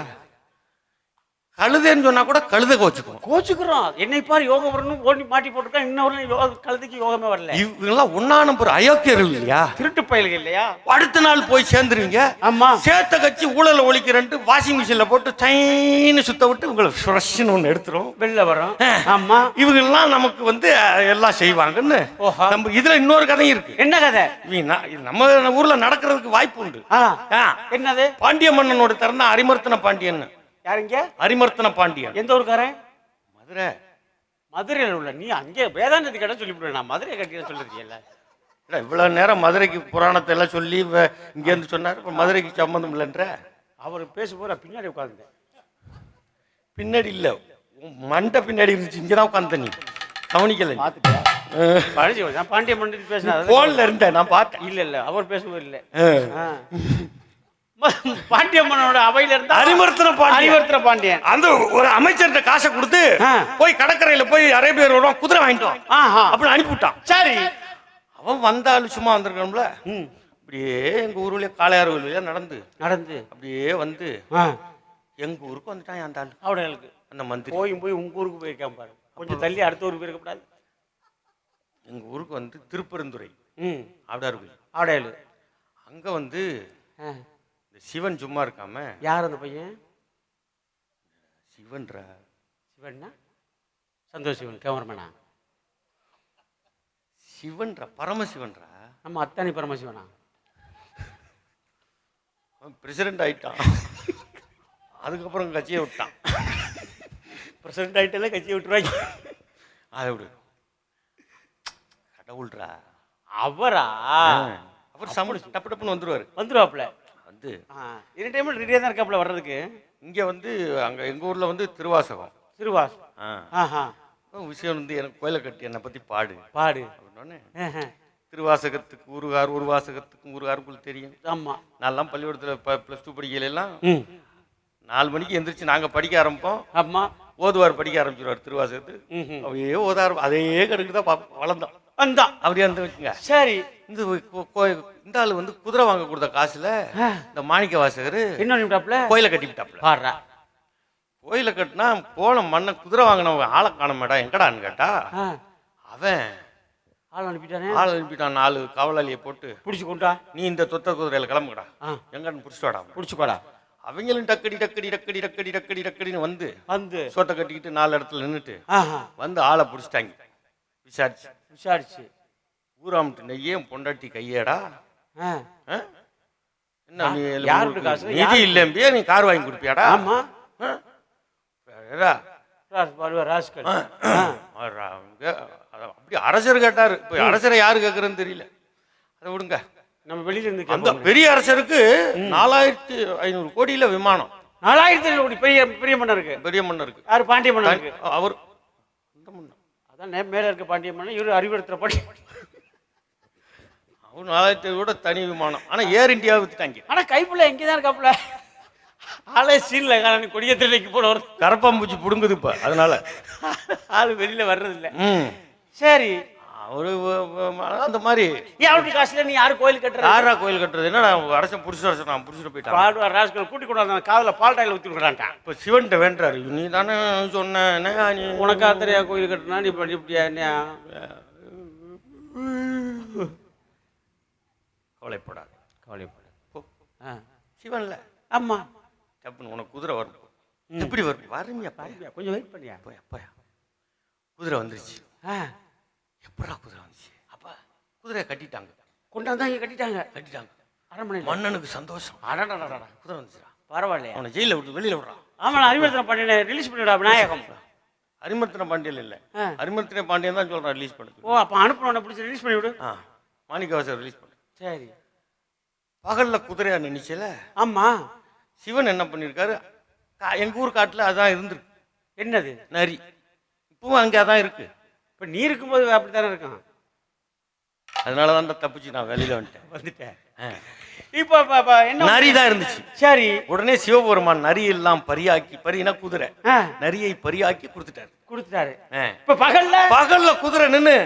கழுதைன்னு சொன்னா கூட கழுதை கோச்சுக்கும். கோச்சுக்கிறோம். என்னை பாரு யோகம் வரணும் ஓடி மாட்டி போட்டுருக்கேன். இன்னொரு கழுதைக்கு யோகமே வரல. இவங்கெல்லாம் ஒன்னா நம்பர் அயோக்கியர்கள் இல்லையா? திருட்டு பயல்கள் இல்லையா? அடுத்த நாள் போய் சேர்ந்துருவீங்க. ஆமா. சேர்த்த கட்சி ஊழல ஒழிக்கிறேன்ட்டு வாஷிங் மிஷின்ல போட்டு டைன்னு சுத்த விட்டு உங்களை ஃப்ரெஷ்னு ஒன்று எடுத்துரும், வெளில வரும். ஆமா. இவங்கெல்லாம் நமக்கு வந்து எல்லாம் செய்வாங்கன்னு. நம்ம இதுல இன்னொரு கதையும் இருக்கு. என்ன கதை? நம்ம ஊர்ல நடக்கிறதுக்கு வாய்ப்பு உண்டு. என்னது? பாண்டிய மன்னனோட திறந்த அரிமர்த்தன பாண்டியன். யாருங்க? அரிமர்த்தன பாண்டியன். எந்த ஊருக்காரன்? மதுரை. மதுரையில் உள்ள நீ அங்கே வேதாந்ததி கடை சொல்லிவிடுவேன். நான் மதுரை கட்டிட சொல்லிருக்கீல்ல. இல்லை, இவ்வளவு நேரம் மதுரைக்கு புராணத்தை எல்லாம் சொல்லி இங்க இருந்து சொன்னார். மதுரைக்கு சம்பந்தம் இல்லைன்ற அவர் பேசும்போது பின்னாடி உட்கார்ந்தேன். பின்னாடி இல்ல, மண்டை பின்னாடி இருந்துச்சு. இங்கதான் உட்கார்ந்த, நீ கவனிக்கல. நான் பாண்டிய மண்டபத்தில் பேசினேன். போன்ல இருந்தேன், நான் பார்த்தேன். இல்ல அவர் பேசுவது இல்லை. பாண்டியம்மனோட அவையில இருந்தா அரிமர்த்தன பாண்டியன் அந்த ஒரு அமைச்சர்கிட்ட காசை கொடுத்து போய் கடற்கரையில போய் அரேபியர் வருவான், குதிரை வாங்கிட்டோம் அப்படி அனுப்பிவிட்டான். சரி, அவன் வந்தாலும் சும்மா வந்திருக்கணும்ல. அப்படியே எங்க ஊர்லயே காளையார் வழியா நடந்து அப்படியே வந்து எங்க ஊருக்கு வந்துட்டான். அந்த ஆளு அவளுக்கு அந்த மந்திரி போய் உங்க ஊருக்கு போயிருக்கான் பாரு. கொஞ்சம் தள்ளி அடுத்த ஊருக்கு போயிருக்க கூடாது. எங்க ஊருக்கு வந்து திருப்பெருந்துறை ஆடையாளு. அங்க வந்து சிவன் சும்மா இருக்காம. யார் அந்த பையன்? சிவன்னா சந்தோஷ் சிவன் கேமராமேனா? சிவன்றா பரமசிவன்றா. நம்ம அத்தானி பரமசிவனா? பிரசிடென்ட் ஆயிட்டான். அதுக்கப்புறம் கட்சியை விட்டான். பிரசிடென்ட் ஆயிட்டால கட்சியை விட்டுருவாங்க. அதை விடு, கடவுள்ரா அவரா. அவர் சம்பளம் டப்பு டப்புன்னு வந்துருவாப்ல. வந்து எனி டைம் ரெடியா தான் இருக்காப்ல வர்றதுக்கு. இங்க வந்து அங்க எங்க ஊர்ல வந்து திருவாசகம். விஷயம் வந்து எனக்கு கோயிலை கட்டி என்னை பத்தி பாடு அப்படின்னோடனே திருவாசகத்துக்கு ஒரு வாசகத்துக்கும் ஒரு உங்களுக்கு தெரியும். ஆமா. நான்லாம் பள்ளிக்கூடத்துல +2 படிக்கையில எல்லாம் 4 மணிக்கு எந்திரிச்சு நாங்க படிக்க ஆரம்பிப்போம். ஆமா. ஓதுவார் படிக்க ஆரம்பிச்சிருவார் திருவாசகத்துக்கு. அப்படியே ஓதாரு, அதே கணக்கு தான் வளர்ந்தோம். அப்படியே வந்து வச்சுங்க. சரி, இந்த ஆளு வந்து குதிரை வாங்க கொடுத்த காசுல இந்த மாணிக்க வாசகர் என்ன கோயிலை கட்டிவிட்டாப்ல. கோயிலை கட்டினா போன மண்ணை குதிரை வாங்கினவங்க ஆளை காண மேடா, எங்கடான்னு கேட்டா அவன் ஆள் அனுப்பிட்டான். 4 காவலாளியை போட்டு பிடிச்சு கொண்டா, நீ இந்த தொத்த குதிரையில கிளம்புடா, எங்கன்னு பிடிச்சுக்கோடா. அவங்களும் டக்கடின்னு வந்து சோத்தை கட்டிக்கிட்டு 4 இடத்துல நின்றுட்டு வந்து ஆளை பிடிச்சிட்டாங்க. விசாரிச்சு ஊராமட்டு நெய்யே பொண்டாட்டி கையேடா, என்ன நிதி இல்லம்பியா, நீ கார் வாங்கி கொடுப்பியாடா? அப்படி அரசர் கேட்டாரு. இப்ப அரசரை யாரு கேக்குறன்னு தெரியல, அதை விடுங்க. நம்ம வெளியில இருந்து அந்த பெரிய அரசருக்கு 4500 கோடியில விமானம். 4000 கோடி பெரிய மன்னருக்கு. யாரு? பாண்டிய மன்னருக்கு. அவர் அதான் மேல இருக்க பாண்டிய மன்னன், இவரு அறிவுறுத்துற பாண்டிய. அவர் 4000 கூட தனி விமானம். ஆனா ஏர் இந்தியா வித்துட்டாங்க. ஆனா கைப்புள்ள எங்கதான் இருக்காப்புல, ஆளே சீன்ல கொடியத்திரைக்கு போன ஒரு கரப்பாம்பூச்சி புடுங்குது இப்ப, அதனால ஆளு வெளியில வர்றது இல்ல. சரி, அவரு அந்த மாதிரி யாருடைய காசுல நீ யாரு கோயில் கட்டுற? யாரா கோயில் கட்டுறது? என்ன அரசன் புடிச்சு நான் புடிச்சுட்டு போயிட்டான். பாடுவார் ராஸ்கல் கூட்டி கொண்டாந்து காதுல பால் டாயில் ஊத்தி விடுறான்ட்டான். இப்ப சிவன்கிட்ட வேண்டாரு, நீ தானே சொன்ன நீ உனக்கா தெரியா கோயில் கட்டுனா நீ இப்படியா? என்ன கவலைப்படாது சிவன்ல. ஆமா, தப்புன்னு உனக்கு குதிரை வரும். எப்படி வரும்? வறுமையா கொஞ்சம் வெயிட் பண்ணியா. போய் குதிரை வந்துருச்சு. எப்படா குதிரை வந்துச்சு? அப்ப குதிரையை கட்டிட்டாங்க, கொண்டாந்தாங்க. கட்டிட்டாங்க. அரண்மனை. மன்னனுக்கு சந்தோஷம். குதிரை வந்துச்சுடா, பரவாயில்லையா? அவனை ஜெயில விட்டு வெளியில விடுறான். ஆமா, அரிமர்த்தன பாண்டியனை ரிலீஸ் பண்ணிவிடா விநாயகம். அரிமர்த்தன பாண்டியன் இல்ல, அரிமர்த்தன பாண்டியன் தான் சொல்றான் ரிலீஸ் பண்ணு. ஓ, அப்ப அனுப்புனவனை பிடிச்சி ரிலீஸ் பண்ணி விடு. மாணிக்கவாசகர் ரிலீஸ் பண்ணு. சரி. பகல்ல குதிரையா நினைச்சல. ஆமா. சிவன் என்ன பண்ணிருக்காரு, எங்க ஊர் காட்டுல அதான் இருந்திருக்கு. என்னது? நரி. இப்பவும் அங்கே அதான் இருக்கு. இப்ப நீ இருக்கும்போது அப்படித்தானே இருக்கும். அதனாலதான் தப்பிச்சு நான் வெளியில வந்துட்டேன். இப்ப என்ன நரி தான் இருந்துச்சு. சரி, உடனே சிவபெருமான் நரி எல்லாம் பரினா குதிரை, நரியை பரியாக்கி கொடுத்துட்டாரு. இப்ப பகல்ல குதிரை நின்னு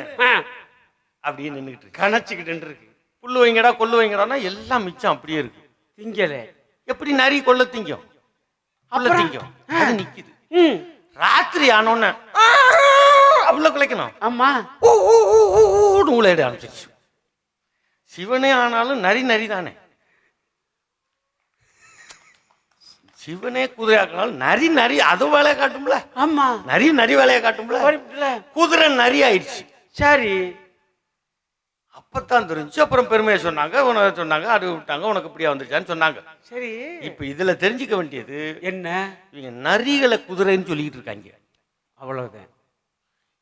அப்படியே நின்னுட்டு கணச்சுக்கிட்டு இருக்கு. புல்லு வைங்கடா கொல்லு வைங்கடான்னா எல்லாம் மிச்சம் அப்படியே இருக்கு. திங்கல. எப்படி நரி கொல்ல திங்கும்? கொல்ல திங்கும், அது நிக்குது. ராத்திரி ஆனோன்னு அவ்வளோ குலைக்கணும். ஆமா ஊழையிட ஆரம்பிச்சிருச்சு. சிவனே ஆனாலும் நரி நரி தானே. சிவனே குதிரையாக்கினாலும் நரி நரி அது வேலையை காட்டும்ல. ஆமா நரி நரி வேலையை காட்டும்ல. குதிரை நரி ஆயிடுச்சு. சரி அப்பத்தான் தெரிஞ்சு. அப்புறம் பெருமையை சொன்னாங்க, உனக்கு சொன்னாங்க, அது விட்டாங்க, உனக்கு இப்படியா வந்துருச்சான்னு சொன்னாங்க. சரி இப்ப இதுல தெரிஞ்சுக்க வேண்டியது என்ன? இவங்க நரிகளை குதிரைன்னு சொல்லிட்டு இருக்காங்க. அவ்வளவுதான்.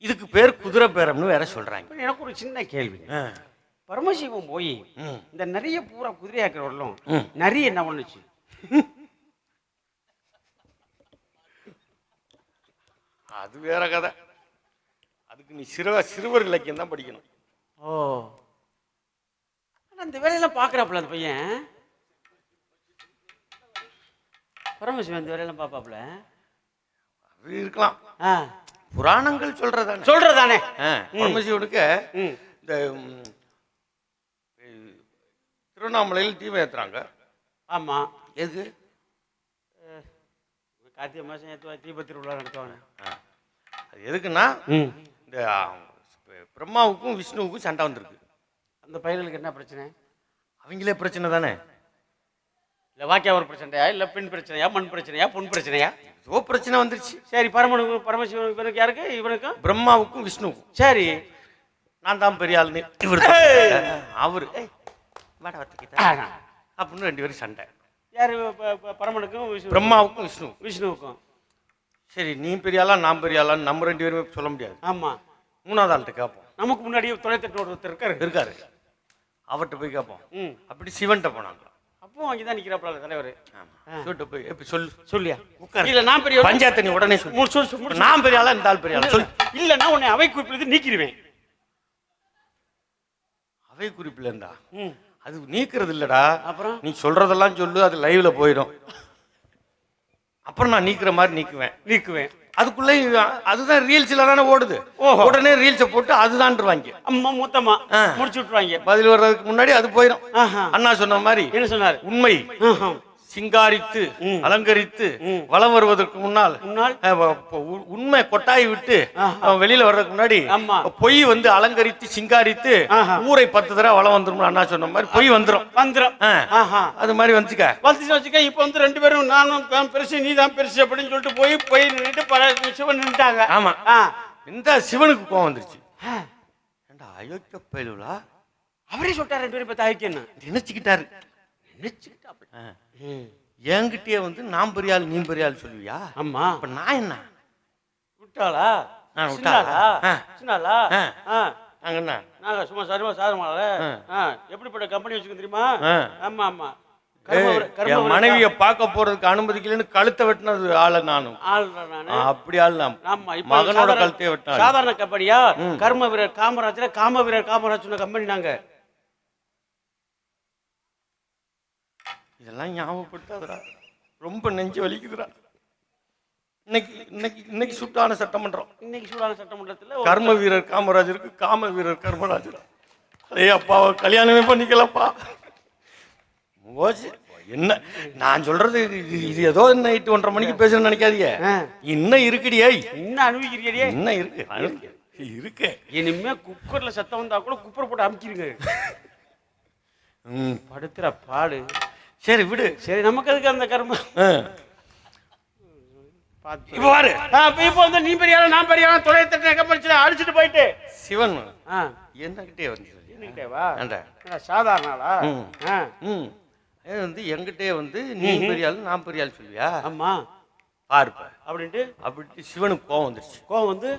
இதுக்கு பேர் குதிரை பேரம்னு வேற சொல்றாங்க. எனக்கு ஒரு சின்ன கேள்வி. பரமசிவம் போய் இந்த நிறைய பூரா குதிரையாக்கிறவர்களும் நரி என்ன பண்ணுச்சு? அது வேற கதை. அதுக்கு நீ சிறுவர் இலக்கியம் தான் படிக்கணும். ஓ அந்த வேலையெல்லாம் பாக்குறாப்புல அந்த பையன். பரமசிவன் இந்த வேலையெல்லாம் பாப்பாப்புல. அது இருக்கலாம். புராணங்கள் சொல்றதானே. பரமசிவனுக்கு இந்த திருவண்ணாமலையில் தீபம் ஏத்துறாங்க. ஆமா எதுக்கு? கார்த்திகை மாசம் தீப திருவிழா நடத்துவாங்க. அது எதுக்குன்னா இந்த பிரம்மாவுக்கும் விஷ்ணுவுக்கும் சண்டை வந்திருக்கு. அந்த பையனுக்கு என்ன பிரச்சனை? அவங்களே பிரச்சனை தானே. இல்லை வாக்கியா ஒரு பிரச்சனையா, இல்லை பெண் பிரச்சனையா, மண் பிரச்சனையா, பொன் பிரச்சனையா? ஏதோ பிரச்சனை வந்துருச்சு. சரி பரமசிவனுக்கு இவனுக்கு யாருக்கு? இவனுக்கும் பிரம்மாவுக்கும் விஷ்ணுவுக்கும். சரி நான் தான் பெரிய ஆளுன்னு இவர் அவரு அப்படின்னு 2 பேரும் சண்டை. யாரு? பரமனுக்கும் பிரம்மாவுக்கும் விஷ்ணுவுக்கும். சரி நீ பெரிய ஆளா நான் பெரிய ஆளான்னு நம்ம 2 பேருமே சொல்ல முடியாது. ஆமா 3வது ஆள்கிட்ட கேட்போம். நமக்கு முன்னாடியே தொலைத்தட்டு ஒருத்தர் இருக்காரு. அவர்கிட்ட போய் கேட்போம். அப்படி சிவன்கிட்ட போனாங்க. அப்போ அங்கேதான் நிக்கிறாப்ல தலைவர். சிவன்கிட்ட போய் எப்படி சொல்லியா உட்கார். இல்ல நான் பெரிய பஞ்சாயத்து நீ உடனே சொல்லு. நான் பெரிய ஆளா இந்த ஆள் பெரிய ஆளா சொல்லு. இல்ல நான் உன்னை அவை குறிப்பிலிருந்து நீக்கிடுவேன். அவை குறிப்பில் இருந்தா அது நீக்கிறது இல்லடா. அப்புறம் நீ சொல்றதெல்லாம் சொல்லு, அது லைவ்ல போயிடும். அப்புறம் நான் நீக்கிற மாதிரி நீக்குவேன். அதுக்குள்ள அதுதான் ரீல்ஸ்ல தானே ஓடுது. உடனே ரீல்ஸை போட்டு அதுதான்ருவாங்க. அம்மா மொத்தமா முடிச்சு விட்டுருவாங்க. பதில் வர்றதுக்கு முன்னாடி அது போயிடும். அண்ணா சொன்ன மாதிரி என்ன சொன்னாரு? உண்மை சிங்காரித்து அலங்கரித்து வளம் வருவதற்கு முன்னால் உண்மை கொட்டாய் விட்டு வெளியில வர்றதுக்கு முன்னாடி பொய் வந்து அலங்கரித்து சிங்காரித்து ஊரை 10 தடவை வளம் வந்துரும். அண்ணா சொன்ன மாதிரி பொய் வந்துரும். அது மாதிரி வந்துச்சுக்க. இப்ப வந்து 2 பேரும் நானும் பெருசு நீ தான் பெருசு அப்படின்னு சொல்லிட்டு போய் நின்றுட்டு பல சிவன் நின்றுட்டாங்க. ஆமா இந்த சிவனுக்கு கோவம் வந்துருச்சு. அயோக்கிய பயிலுலா அவரே சொல்லிட்டாரு 2 பேரும் பத்தி அயோக்கியன்னு நினைச்சுக்கிட்டாரு. என்கிட்டயே வந்து நான் பெரிய ஆள் நீ பெரிய ஆள் சொல்லுவியா? ஆமா இப்ப நான் என்ன விட்டாளா? நாங்க சும்மா சரிமா சாதமால எப்படிப்பட்ட கம்பெனி வச்சுக்க தெரியுமா? ஆமா ஆமா மனைவிய பார்க்க போறதுக்கு அனுமதிக்கலன்னு கழுத்தை வெட்டினது ஆள நானும். அப்படி ஆள் மகனோட கழுத்தைய வெட்டின சாதாரண கம்பெனியா? கர்ம வீரர் காமராஜ் சொன்ன கம்பெனி நாங்க. இதெல்லாம் ஞாபகப்படுத்தாதடா, ரொம்ப நெஞ்சு வலிக்குதுடா. இன்னைக்கு சூடான சட்டமன்றம். இன்னைக்கு சூடான சட்டமன்றத்துல கர்ம வீரர் காமராஜருக்கு காம வீரர் கர்மராஜர். அதே அப்பாவை கல்யாணமே பண்ணிக்கலப்பா. என்ன நான் சொல்றது இது ஏதோ நைட்டு 1:30 மணிக்கு பேசுறேன்னு நினைக்காதீங்க. இன்னும் இருக்குடியே, இன்னும் அனுபவிக்கிறியே, இன்னும் இருக்கு. இனிமே குக்கர்ல சத்தம் வந்தா கூட குக்கர் போட்டு அமுக்கிருங்க. படுத்துற பாடு. சரி விடு. சரி நமக்கு அதுக்கு அந்த கர்மம். இப்ப பாரு, இப்ப வந்து நீ பெரிய ஆளா நான் பெரிய ஆளா தொலைத்தட்டு கம்பெனி அடிச்சுட்டு போயிட்டு சிவன் என்னகிட்டே வந்து சாதாரண ஆளா வந்து என்கிட்டே வந்து நீ பெரிய ஆளு நான் பெரிய ஆள் சொல்லுவியா? ஆமா பாருப்ப அப்படின்ட்டு சிவனுக்கு கோவம் வந்துருச்சு. கோவம் வந்து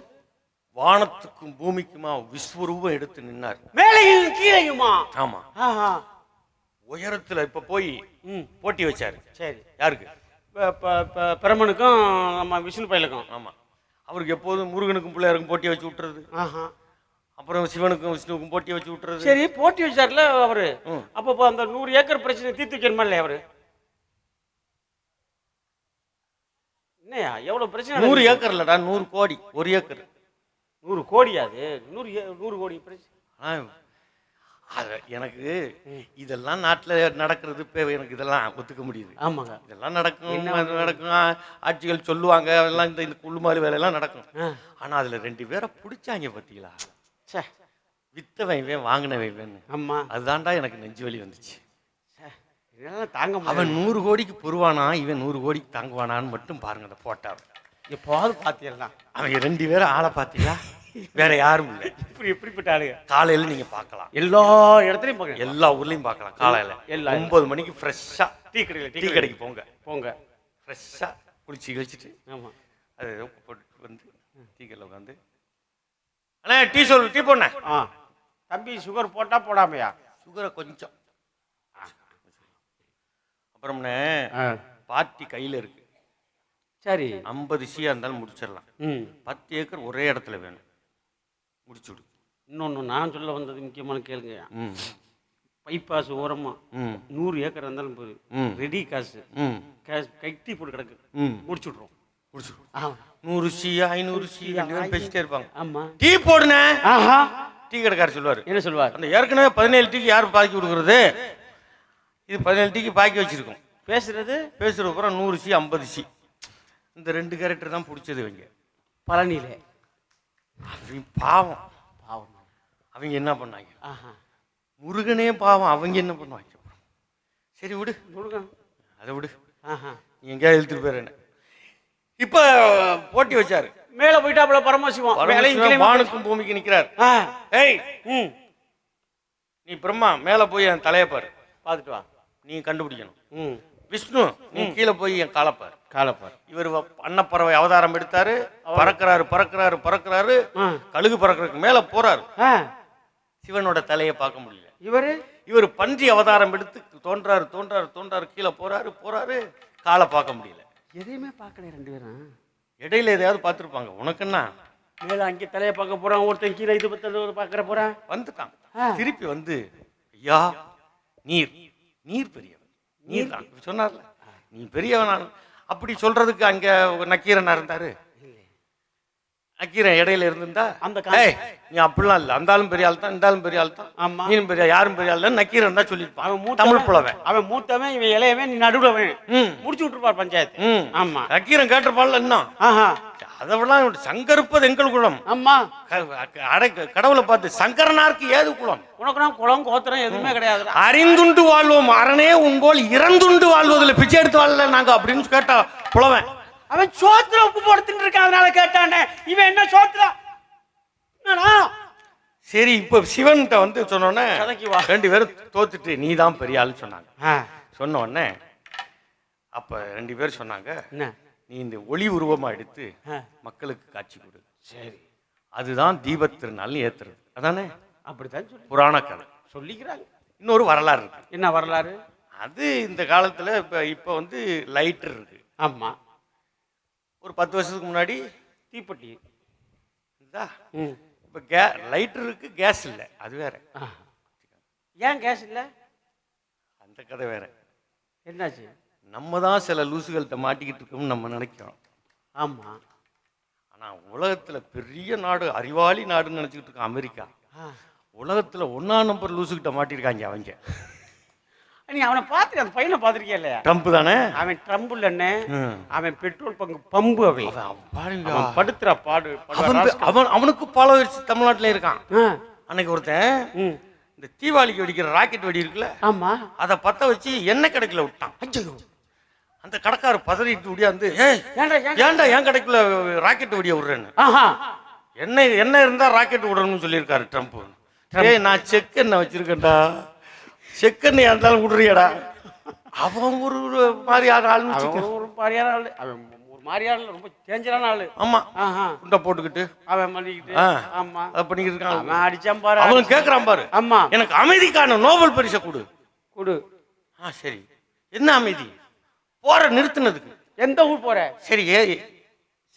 வானத்துக்கும் பூமிக்குமா விஸ்வரூபம் எடுத்து நின்னார். மேலையும் கீழையுமா? ஆமா உயரத்துல இப்ப போய் போட்டி வச்சாரு. சரி யாருக்கு? பிரமனுக்கும் நம்ம விஷ்ணு பயிலுக்கும். ஆமா அவருக்கு எப்போதும் முருகனுக்கும் பிள்ளையாருக்கும் போட்டி வச்சு விட்டுறது. அப்புறம் சிவனுக்கும் விஷ்ணுவுக்கும் போட்டி வச்சு விட்டுறது. சரி போட்டி வச்சார்ல அவரு. அப்ப அந்த 100 ஏக்கர் பிரச்சனை தீர்த்து வைக்கணுமா இல்லையா அவரு? என்னையா எவ்வளவு பிரச்சனை? 100 ஏக்கர் இல்லடா, 100 கோடி. 1 ஏக்கர் 100 கோடியா? அது 100 கோடி பிரச்சனை. எனக்கு இதெல்லாம் நாட்டுல நடக்கிறது இப்ப எனக்கு இதெல்லாம் ஒத்துக்க முடியுது. ஆமாங்க. இதெல்லாம் நடக்கும் ஆட்சிகள் சொல்லுவாங்க எல்லாம் இந்த குள்ளுமாறு வேலையெல்லாம் நடக்கும். ஆனா அதுல 2 பேரை பிடிச்சாங்க பாத்தீங்களா, வித்தவன் வாங்கினவன். ஆமா, அதுதான்டா எனக்கு நெஞ்சு வலி வந்துச்சு. தாங்க அவன் 100 கோடிக்கு பொறுவானா, இவன் 100 கோடிக்கு தாங்குவானான்னு மட்டும் பாருங்க அந்த போட்டாவை. எப்போது பாத்தீங்களா அவங்க 2 பேரும் ஆளை பாத்தீங்களா, வேற யாரும் இல்லை. எப்படிப்பட்ட ஆளுங்க காலையில நீங்க பார்க்கலாம், எல்லா இடத்துலயும் பார்க்கலாம், எல்லா ஊர்லயும் பார்க்கலாம். காலையில 9 மணிக்கு ஃப்ரெஷ்ஷா டீ கடைக்கு போங்க ஃப்ரெஷ்ஷா குளிச்சு கழிச்சிட்டு ஆமா அது போட்டு வந்து டீ கடையில் உட்காந்து, அண்ணா டீ போடணே. தம்பி சுகர் போட்டா போடாமையா? சுகரை கொஞ்சம். அப்புறம்னே பார்ட்டி கையில இருக்கு. சரி, 50 சியா இருந்தாலும் முடிச்சிடலாம். 10 ஏக்கர் ஒரே இடத்துல வேணும், முடிச்சு விடு. இன்னொன்னு நான் சொல்ல வந்தது முக்கியமான கேளுங்க. பைபாஸ் ஓரமா 100 ஏக்கர் இருந்தாலும் போது ரெடி காசு கைட்டி போட்டு கிடக்கு, முடிச்சு விட்றோம். 100 சியா 500 சியா பேசிட்டே இருப்பாங்க. ஆமா, டீ போடுனே. டீ கடைக்காரர் சொல்லுவார். என்ன சொல்லுவார்? அந்த ஏற்கனவே 17 டீக்கு யார் பாக்கி கொடுக்குறது, இது 17 டீக்கு பாக்கி வச்சிருக்கோம். பேசுற அப்புறம் 100 சி 50 சி இந்த 2 கேரக்டர் தான் பிடிச்சது. இவங்க பழனியில அவங்க பாவம் அவங்க என்ன பண்ணாங்க, முருகனே பாவம் அவங்க என்ன பண்ணுவாங்க. சரி விடு, முருகன் அதை விடு, நீ எங்கேயாவது இழுத்துட்டு போயிரு. இப்ப போட்டி வச்சாரு, மேல போயிட்டாப்புல பரமசிவம் வானுக்கும் பூமிக்கு நிக்கிறார். ஏய் நீ பிரம்மா மேல போய் என் தலையை பாரு, பார்த்துட்டு வா, நீ கண்டுபிடிக்கணும். விஷ்ணு நீ கீழே போய் என் காலப்பார். இவர் அன்னப்பறவை அவதாரம் எடுத்தாரு, பறக்கிறாரு கழுகு பறக்கிறதுக்கு மேல போறாரு. சிவனோட தலையை பார்க்க முடியல. இவர் பன்றி அவதாரம் எடுத்து தோன்றாரு கீழே போறாரு காலை பார்க்க முடியல. எதையுமே பார்க்கல 2 பேரும். இடையில எதையாவது பார்த்துருப்பாங்க. உனக்குன்னா மேல அங்கே தலையை பார்க்க போறான், ஒருத்தன் கீழே இது பார்க்கற போறான். வந்துட்டான் திருப்பி வந்து, ஐயா நீர் பெரியவன், நீர் தான் சொன்னார்ல, நீ பெரியவன். அப்படி சொல்றதுக்கு அங்க நக்கீரனா இருந்தாரு. நக்கீரன் இடையில இருந்திருந்தா நீ அப்படிலாம் இல்ல, அந்த ஆளும் பெரிய ஆள் தான், இந்த ஆளும் பெரிய ஆள் தான், நீனும் பெரிய யாரும் பெரிய ஆள் நக்கீரன் தான் சொல்லியிருப்பான். அவன் தமிழ் புலவன், அவன் மூத்தவன், இவன் இளையவன், நீ நடுவுலவன், முடிச்சு விட்டுருப்பார் பஞ்சாயத்து. ஆமா, நக்கீரன் கேட்டிருப்பான்ல இன்னும். அதெல்லாம் சங்கருப்பது எங்கள் குலம். ஆமா, கடவுளை பார்த்து சங்கரனாருக்கு ஏது குலம், உனக்கு குலம் கோத்திரம் எதுவுமே கிடையாது. அறிந்துண்டு வாழ்வோம் அரணே உங்கோல் இறந்துண்டு வாழ்வதில் பிச்சை எடுத்து வாழல நாங்க அப்படின்னு கேட்டா புலவன். அவன் சோத்திர உப்பு போடுத்துட்டு இருக்கான், அதனால கேட்டானே. இவன் என்ன சோத்திரம். சரி, இப்ப சிவன்கிட்ட வந்து சொன்னோன்னே 2 பேரும் தோத்துட்டு நீ தான் பெரிய ஆளு சொன்னாங்க. சொன்ன உடனே அப்ப 2 பேரும் சொன்னாங்க, நீ இந்த ஒளி உருவமா எடுத்து மக்களுக்கு காட்சி கொடு. சரி, அதுதான் தீபத் திருநாள் ஏத்துறது. அதானே? அப்படித்தான் புராண கதை சொல்லிக்கிறாங்க. இன்னொரு வரலாறு இருக்கு. என்ன வரலாறு? அது இந்த காலத்துல இப்ப வந்து லைட்டர் இருக்கு. ஆமா, ஒரு 10 வருஷத்துக்கு முன்னாடி தீப்பெட்டி. இப்ப லைட்டர் இருக்கு, கேஸ் இல்ல. அது வேற. ஏன் கேஸ் இல்ல? அந்த கதை வேற. என்னாச்சு? நம்ம தான் சில லூசுகள்கிட்ட மாட்டிக்கிட்டு இருக்கோம்னு நம்ம நினைக்கிறோம். ஆமா, ஆனா உலகத்துல பெரிய நாடு, அறிவாளி நாடுன்னு நினைச்சுக்கிட்டு இருக்கோம் அமெரிக்கா. உலகத்துல 1ஆம் நம்பர் லூசுகிட்ட மாட்டிருக்காங்க அவங்க. நீ அவனை பார்த்து அந்த பையனை பார்த்துருக்கியா இல்லையா? ட்ரம்ப் தானே அவன். ட்ரம்ப் இல்லைன்னு அவன் பெட்ரோல் பம்பு. அவன் படுத்துறா பாடு. அவனுக்கு பல வருஷம் தமிழ்நாட்டில இருக்கான். அன்னைக்கு ஒருத்தன் இந்த தீபாவளிக்கு வெடிக்கிற ராக்கெட் வெடி இருக்குல்ல, ஆமா, அதை பத்த வச்சு எண்ணெய் கடைக்குள்ள விட்டான். அந்த கடைக்காரர் பதறிட்டு முடியாது, ஏன்டா என் கடைக்குள்ள ராக்கெட் வெடிய விடுறேன்னு. எண்ணெய் இருந்தா ராக்கெட் விடணும்னு சொல்லியிருக்காரு ட்ரம்ப். நான் செக் எண்ணெய் வச்சிருக்கேன்டா, செக்கன்னு இருந்தாலும் விடுறியடா. அவன் ஒரு மாதிரியான ஆள், ஒரு மாதிரியான ஆள், அவன் ஒரு மாதிரியான ரொம்ப டேஞ்சரான ஆளு. ஆமா, குண்டை போட்டுக்கிட்டு அவன் பண்ணிக்கிட்டு, ஆமா, அதை பண்ணிக்கிட்டு இருக்கான். அவன் அடிச்சான் பாரு, அவன் கேட்கறான் பாரு. ஆமா, எனக்கு அமைதிக்கான நோபல் பரிசை கொடு. சரி, என்ன அமைதி? போற நிறுத்தினதுக்கு. எந்த ஊர் போற? சரி,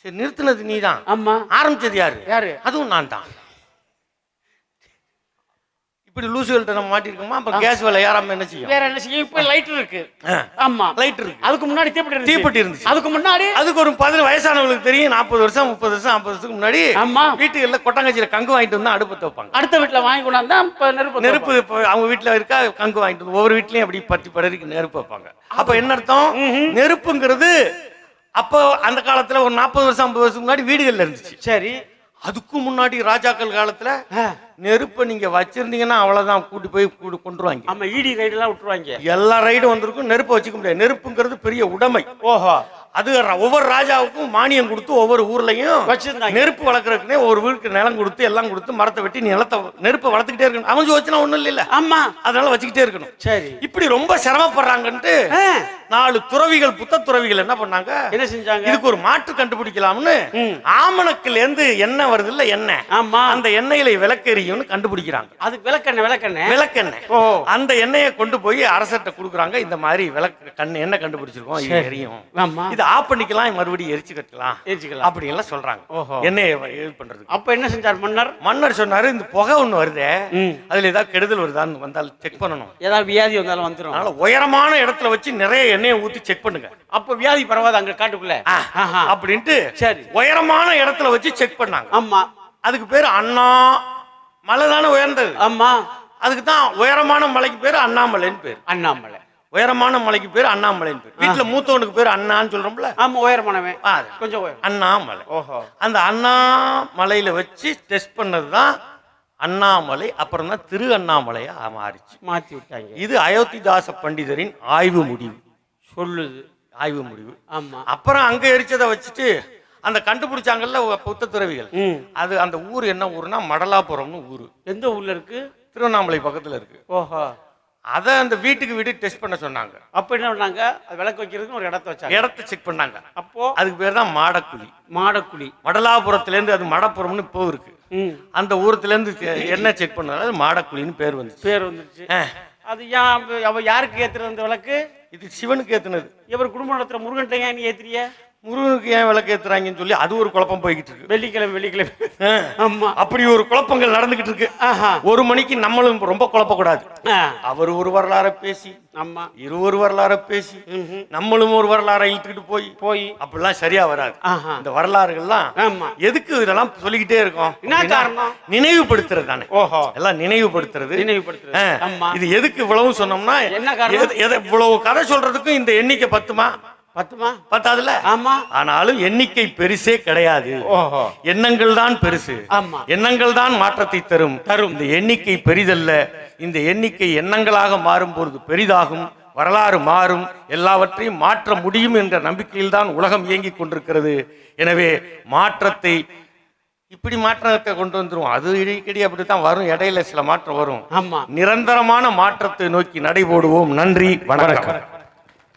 சரி, நிறுத்தினது நீ தான். ஆமா, ஆரம்பிச்சது யாரு? அதுவும் நான் தான். இப்படி லூசுகள்கிட்ட நம்ம மாட்டிருக்கோமா அப்ப கேஸ் விலை ஏறாம என்ன செய்யும்? வேற என்ன செய்யும்? இப்ப லைட் இருக்கு. ஆமா லைட் இருக்கு. அதுக்கு முன்னாடி தீப்பெட்டி இருந்துச்சு. அதுக்கு முன்னாடி அதுக்கு ஒரு 10 வயசானவங்களுக்கு தெரியும். 40 வருஷம் 30 வருஷம் 50 வருஷத்துக்கு முன்னாடி ஆமா வீட்டுகள்ல கொட்டங்கச்சியில கங்கு வாங்கிட்டு வந்து அடுப்பத்தை வைப்பாங்க. அடுத்த வீட்டுல வாங்கி கொண்டாந்தா நெருப்பு அவங்க வீட்டுல இருக்கா கங்கு வாங்கிட்டு வந்து ஒவ்வொரு வீட்லயும் அப்படி பத்தி படருக்கு நெருப்பு வைப்பாங்க. அப்ப என்ன அர்த்தம்? நெருப்புங்கிறது அப்போ அந்த காலத்துல ஒரு 40 வருஷம் 50 வருஷம் முன்னாடி வீடுகள்ல இருந்துச்சு. சரி. அதுக்கு முன்னாடி ராஜாக்கள் காலத்துல நெருப்பை நீங்க வச்சிருந்தீங்கன்னா அவ்வளவுதான் கூட்டி போய் கொண்டுருவாங்க. ஆமா ஈடி ரைடு எல்லாம் விட்டுருவாங்க. எல்லா ரைடும் வந்திருக்கும். நெருப்பை வச்சுக்க முடியாது. நெருப்புங்கிறது பெரிய உடைமை. ஓஹோ. அது ஒவ்வொரு ராஜாவுக்கும் மானியம் கொடுத்து ஒவ்வொரு ஊர்லயும் வச்சிருந்தாங்க. நெருப்பு வளர்க்கறதுக்குனே ஒரு வீட்டுக்கு நிலம் கொடுத்து எல்லாம் கொடுத்து மரத்தை வெட்டி நிலத்தை நெருப்பை வளர்த்துக்கிட்டே இருக்கணும். அவன் வச்சுனா ஒண்ணும் இல்ல. ஆமா அதனால வச்சுக்கிட்டே இருக்கணும். சரி. இப்படி ரொம்ப சிரமப்படுறாங்கன்ட்டு 4 துறவிகள் புத்த துறவிகள் என்ன பண்ணாங்க? என்ன செஞ்சாங்க? இதுக்கு ஒரு மாற்று கண்டுபிடிக்கலாம்னு ஆமணக்குல இருந்து எண்ணெய் வருது இல்ல எண்ணெய். ஆமா அந்த எண்ணெயில விளக்கெரியும்னு கண்டுபிடிக்கிறாங்க. அது விளக்கெண்ணெய். ஓ அந்த எண்ணெயை கொண்டு போய் அரசர்கிட்ட கொடுக்குறாங்க. இந்த மாதிரி எண்ணெய் கண்டுபிடிச்சிருக்கோம் இது எரியும். இது ஆஃப் பண்ணிக்கலாம் மறுபடியும் எரிச்சு கட்டலாம் அப்படி எல்லாம் சொல்றாங்க. எண்ணெயை இது பண்றது. அப்ப என்ன செஞ்சார் மன்னர்? மன்னர் சொன்னாரு இந்த புகை ஒண்ணு வருதே அதுல ஏதாவது கெடுதல் வருதான்னு வந்தால் செக் பண்ணணும். ஏதாவது வியாதி வந்தாலும் வந்துடும். அதனால உயரமான இடத்துல வச்சு நிறைய எண்ணெயை ஊத்தி செக் பண்ணுங்க. அப்ப வியாதி பரவாது அங்க காட்டுக்குள்ள அப்படின்ட்டு சரி உயரமான இடத்துல வச்சு செக் பண்ணாங்க. ஆமா அதுக்கு பேரு அண்ணா மலை தானே உயர்ந்தது. ஆமா அதுக்கு தான் உயரமான மலைக்கு பேரு அண்ணாமலைன்னு பேரு. அண்ணாமலை உயரமான மலைக்கு பேரு அண்ணாமலைன்னு பேரு. வீட்டுல மூத்தவனுக்கு பேரு அண்ணான்னு சொல்றோம்ல. ஆமா உயரமானவன் கொஞ்சம் அண்ணாமலை. ஓஹோ. அந்த அண்ணாமலையில வச்சு டெஸ்ட் பண்ணதுதான் அண்ணாமலை. அப்புறம் தான் திரு அண்ணாமலையா மாறிச்சு. மாத்தி விட்டாங்க. இது அயோத்திதாச பண்டிதரின் ஆய்வு முடிவு சொல்லுது. ஆய்வு முடிவு. ஆமா. அப்புறம் அங்க எரிச்சதை வச்சுட்டு அந்த கண்டுபிடிச்சாங்கல்ல புத்த துறவிகள். அது அந்த ஊர் என்ன ஊருன்னா மடலாபுரம்னு ஊரு. எந்த ஊர்ல இருக்கு? திருவண்ணாமலை பக்கத்துல இருக்கு. ஓஹோ. அத அந்த வீட்டுக்கு வீடு டெஸ்ட் பண்ண சொன்னாங்க. அப்ப என்ன பண்ணாங்க? விளக்கு வைக்கிறதுக்கு ஒரு இடத்த வச்சாங்க. இடத்த செக் பண்ணாங்க. அப்போ அதுக்கு பேர் தான் மாடக்குழி. மடலாபுரத்துல இருந்து அது மடப்புறம்னு இப்போ இருக்கு. அந்த ஊரத்துல இருந்து என்ன செக் பண்ணாலும் மாடக்குழின்னு பேர் வந்துருச்சு. அது யாருக்கு ஏத்துறது அந்த விளக்கு? இது சிவனுக்கு ஏத்துனது. இவர் குடும்ப நடத்துற முருகன் ஏன் நீ ஏத்துறிய? முருகனுக்கு ஏன் விளக்கு ஏத்துறாங்கன்னு சொல்லி அது ஒரு குழப்பம் போய்கிட்டு இருக்கு. வெள்ளிக்கிழமை ஆமா அப்படி ஒரு குழப்பங்கள் நடந்துகிட்டு இருக்கு. 1 மணிக்கு நம்மளும் ரொம்ப குழப்பக்கூடாது. அவர் ஒரு வரலாறை பேசி ஆமா இருவர் வரலாறை பேசி நம்மளும் ஒரு வரலாறை இழுத்துக்கிட்டு போய் அப்படிலாம் சரியா வராது. இந்த வரலாறுகள்லாம் எதுக்கு இதெல்லாம் சொல்லிக்கிட்டே இருக்கோம்? என்ன காரணம்? நினைவுபடுத்துறது தானே. ஓஹோ. எல்லாம் நினைவுபடுத்துறது. இது எதுக்கு இவ்வளவு சொன்னோம்னா என்ன காரணம்? இவ்வளவு கதை சொல்றதுக்கும் இந்த எண்ணிக்கை பத்தாதுல. ஆமா. ஆனாலும் எண்ணிக்கை பெருசே கிடையாது. எண்ணங்கள் தான் பெருசு. எண்ணங்கள் தான் மாற்றத்தை தரும். இந்த எண்ணிக்கை பெரிதல்ல. இந்த எண்ணிக்கை எண்ணங்களாக மாறும் பொழுது பெரிதாகும். வரலாறு மாறும். எல்லாவற்றையும் மாற்ற முடியும் என்ற நம்பிக்கையில் தான் உலகம் இயங்கிக் கொண்டிருக்கிறது. எனவே மாற்றத்தை இப்படி மாற்றத்தை கொண்டு வந்துரும். அது இடைக்கடி அப்படித்தான் வரும். இடையில சில மாற்றம் வரும். நிரந்தரமான மாற்றத்தை நோக்கி நடைபோடுவோம். நன்றி, வணக்கம்.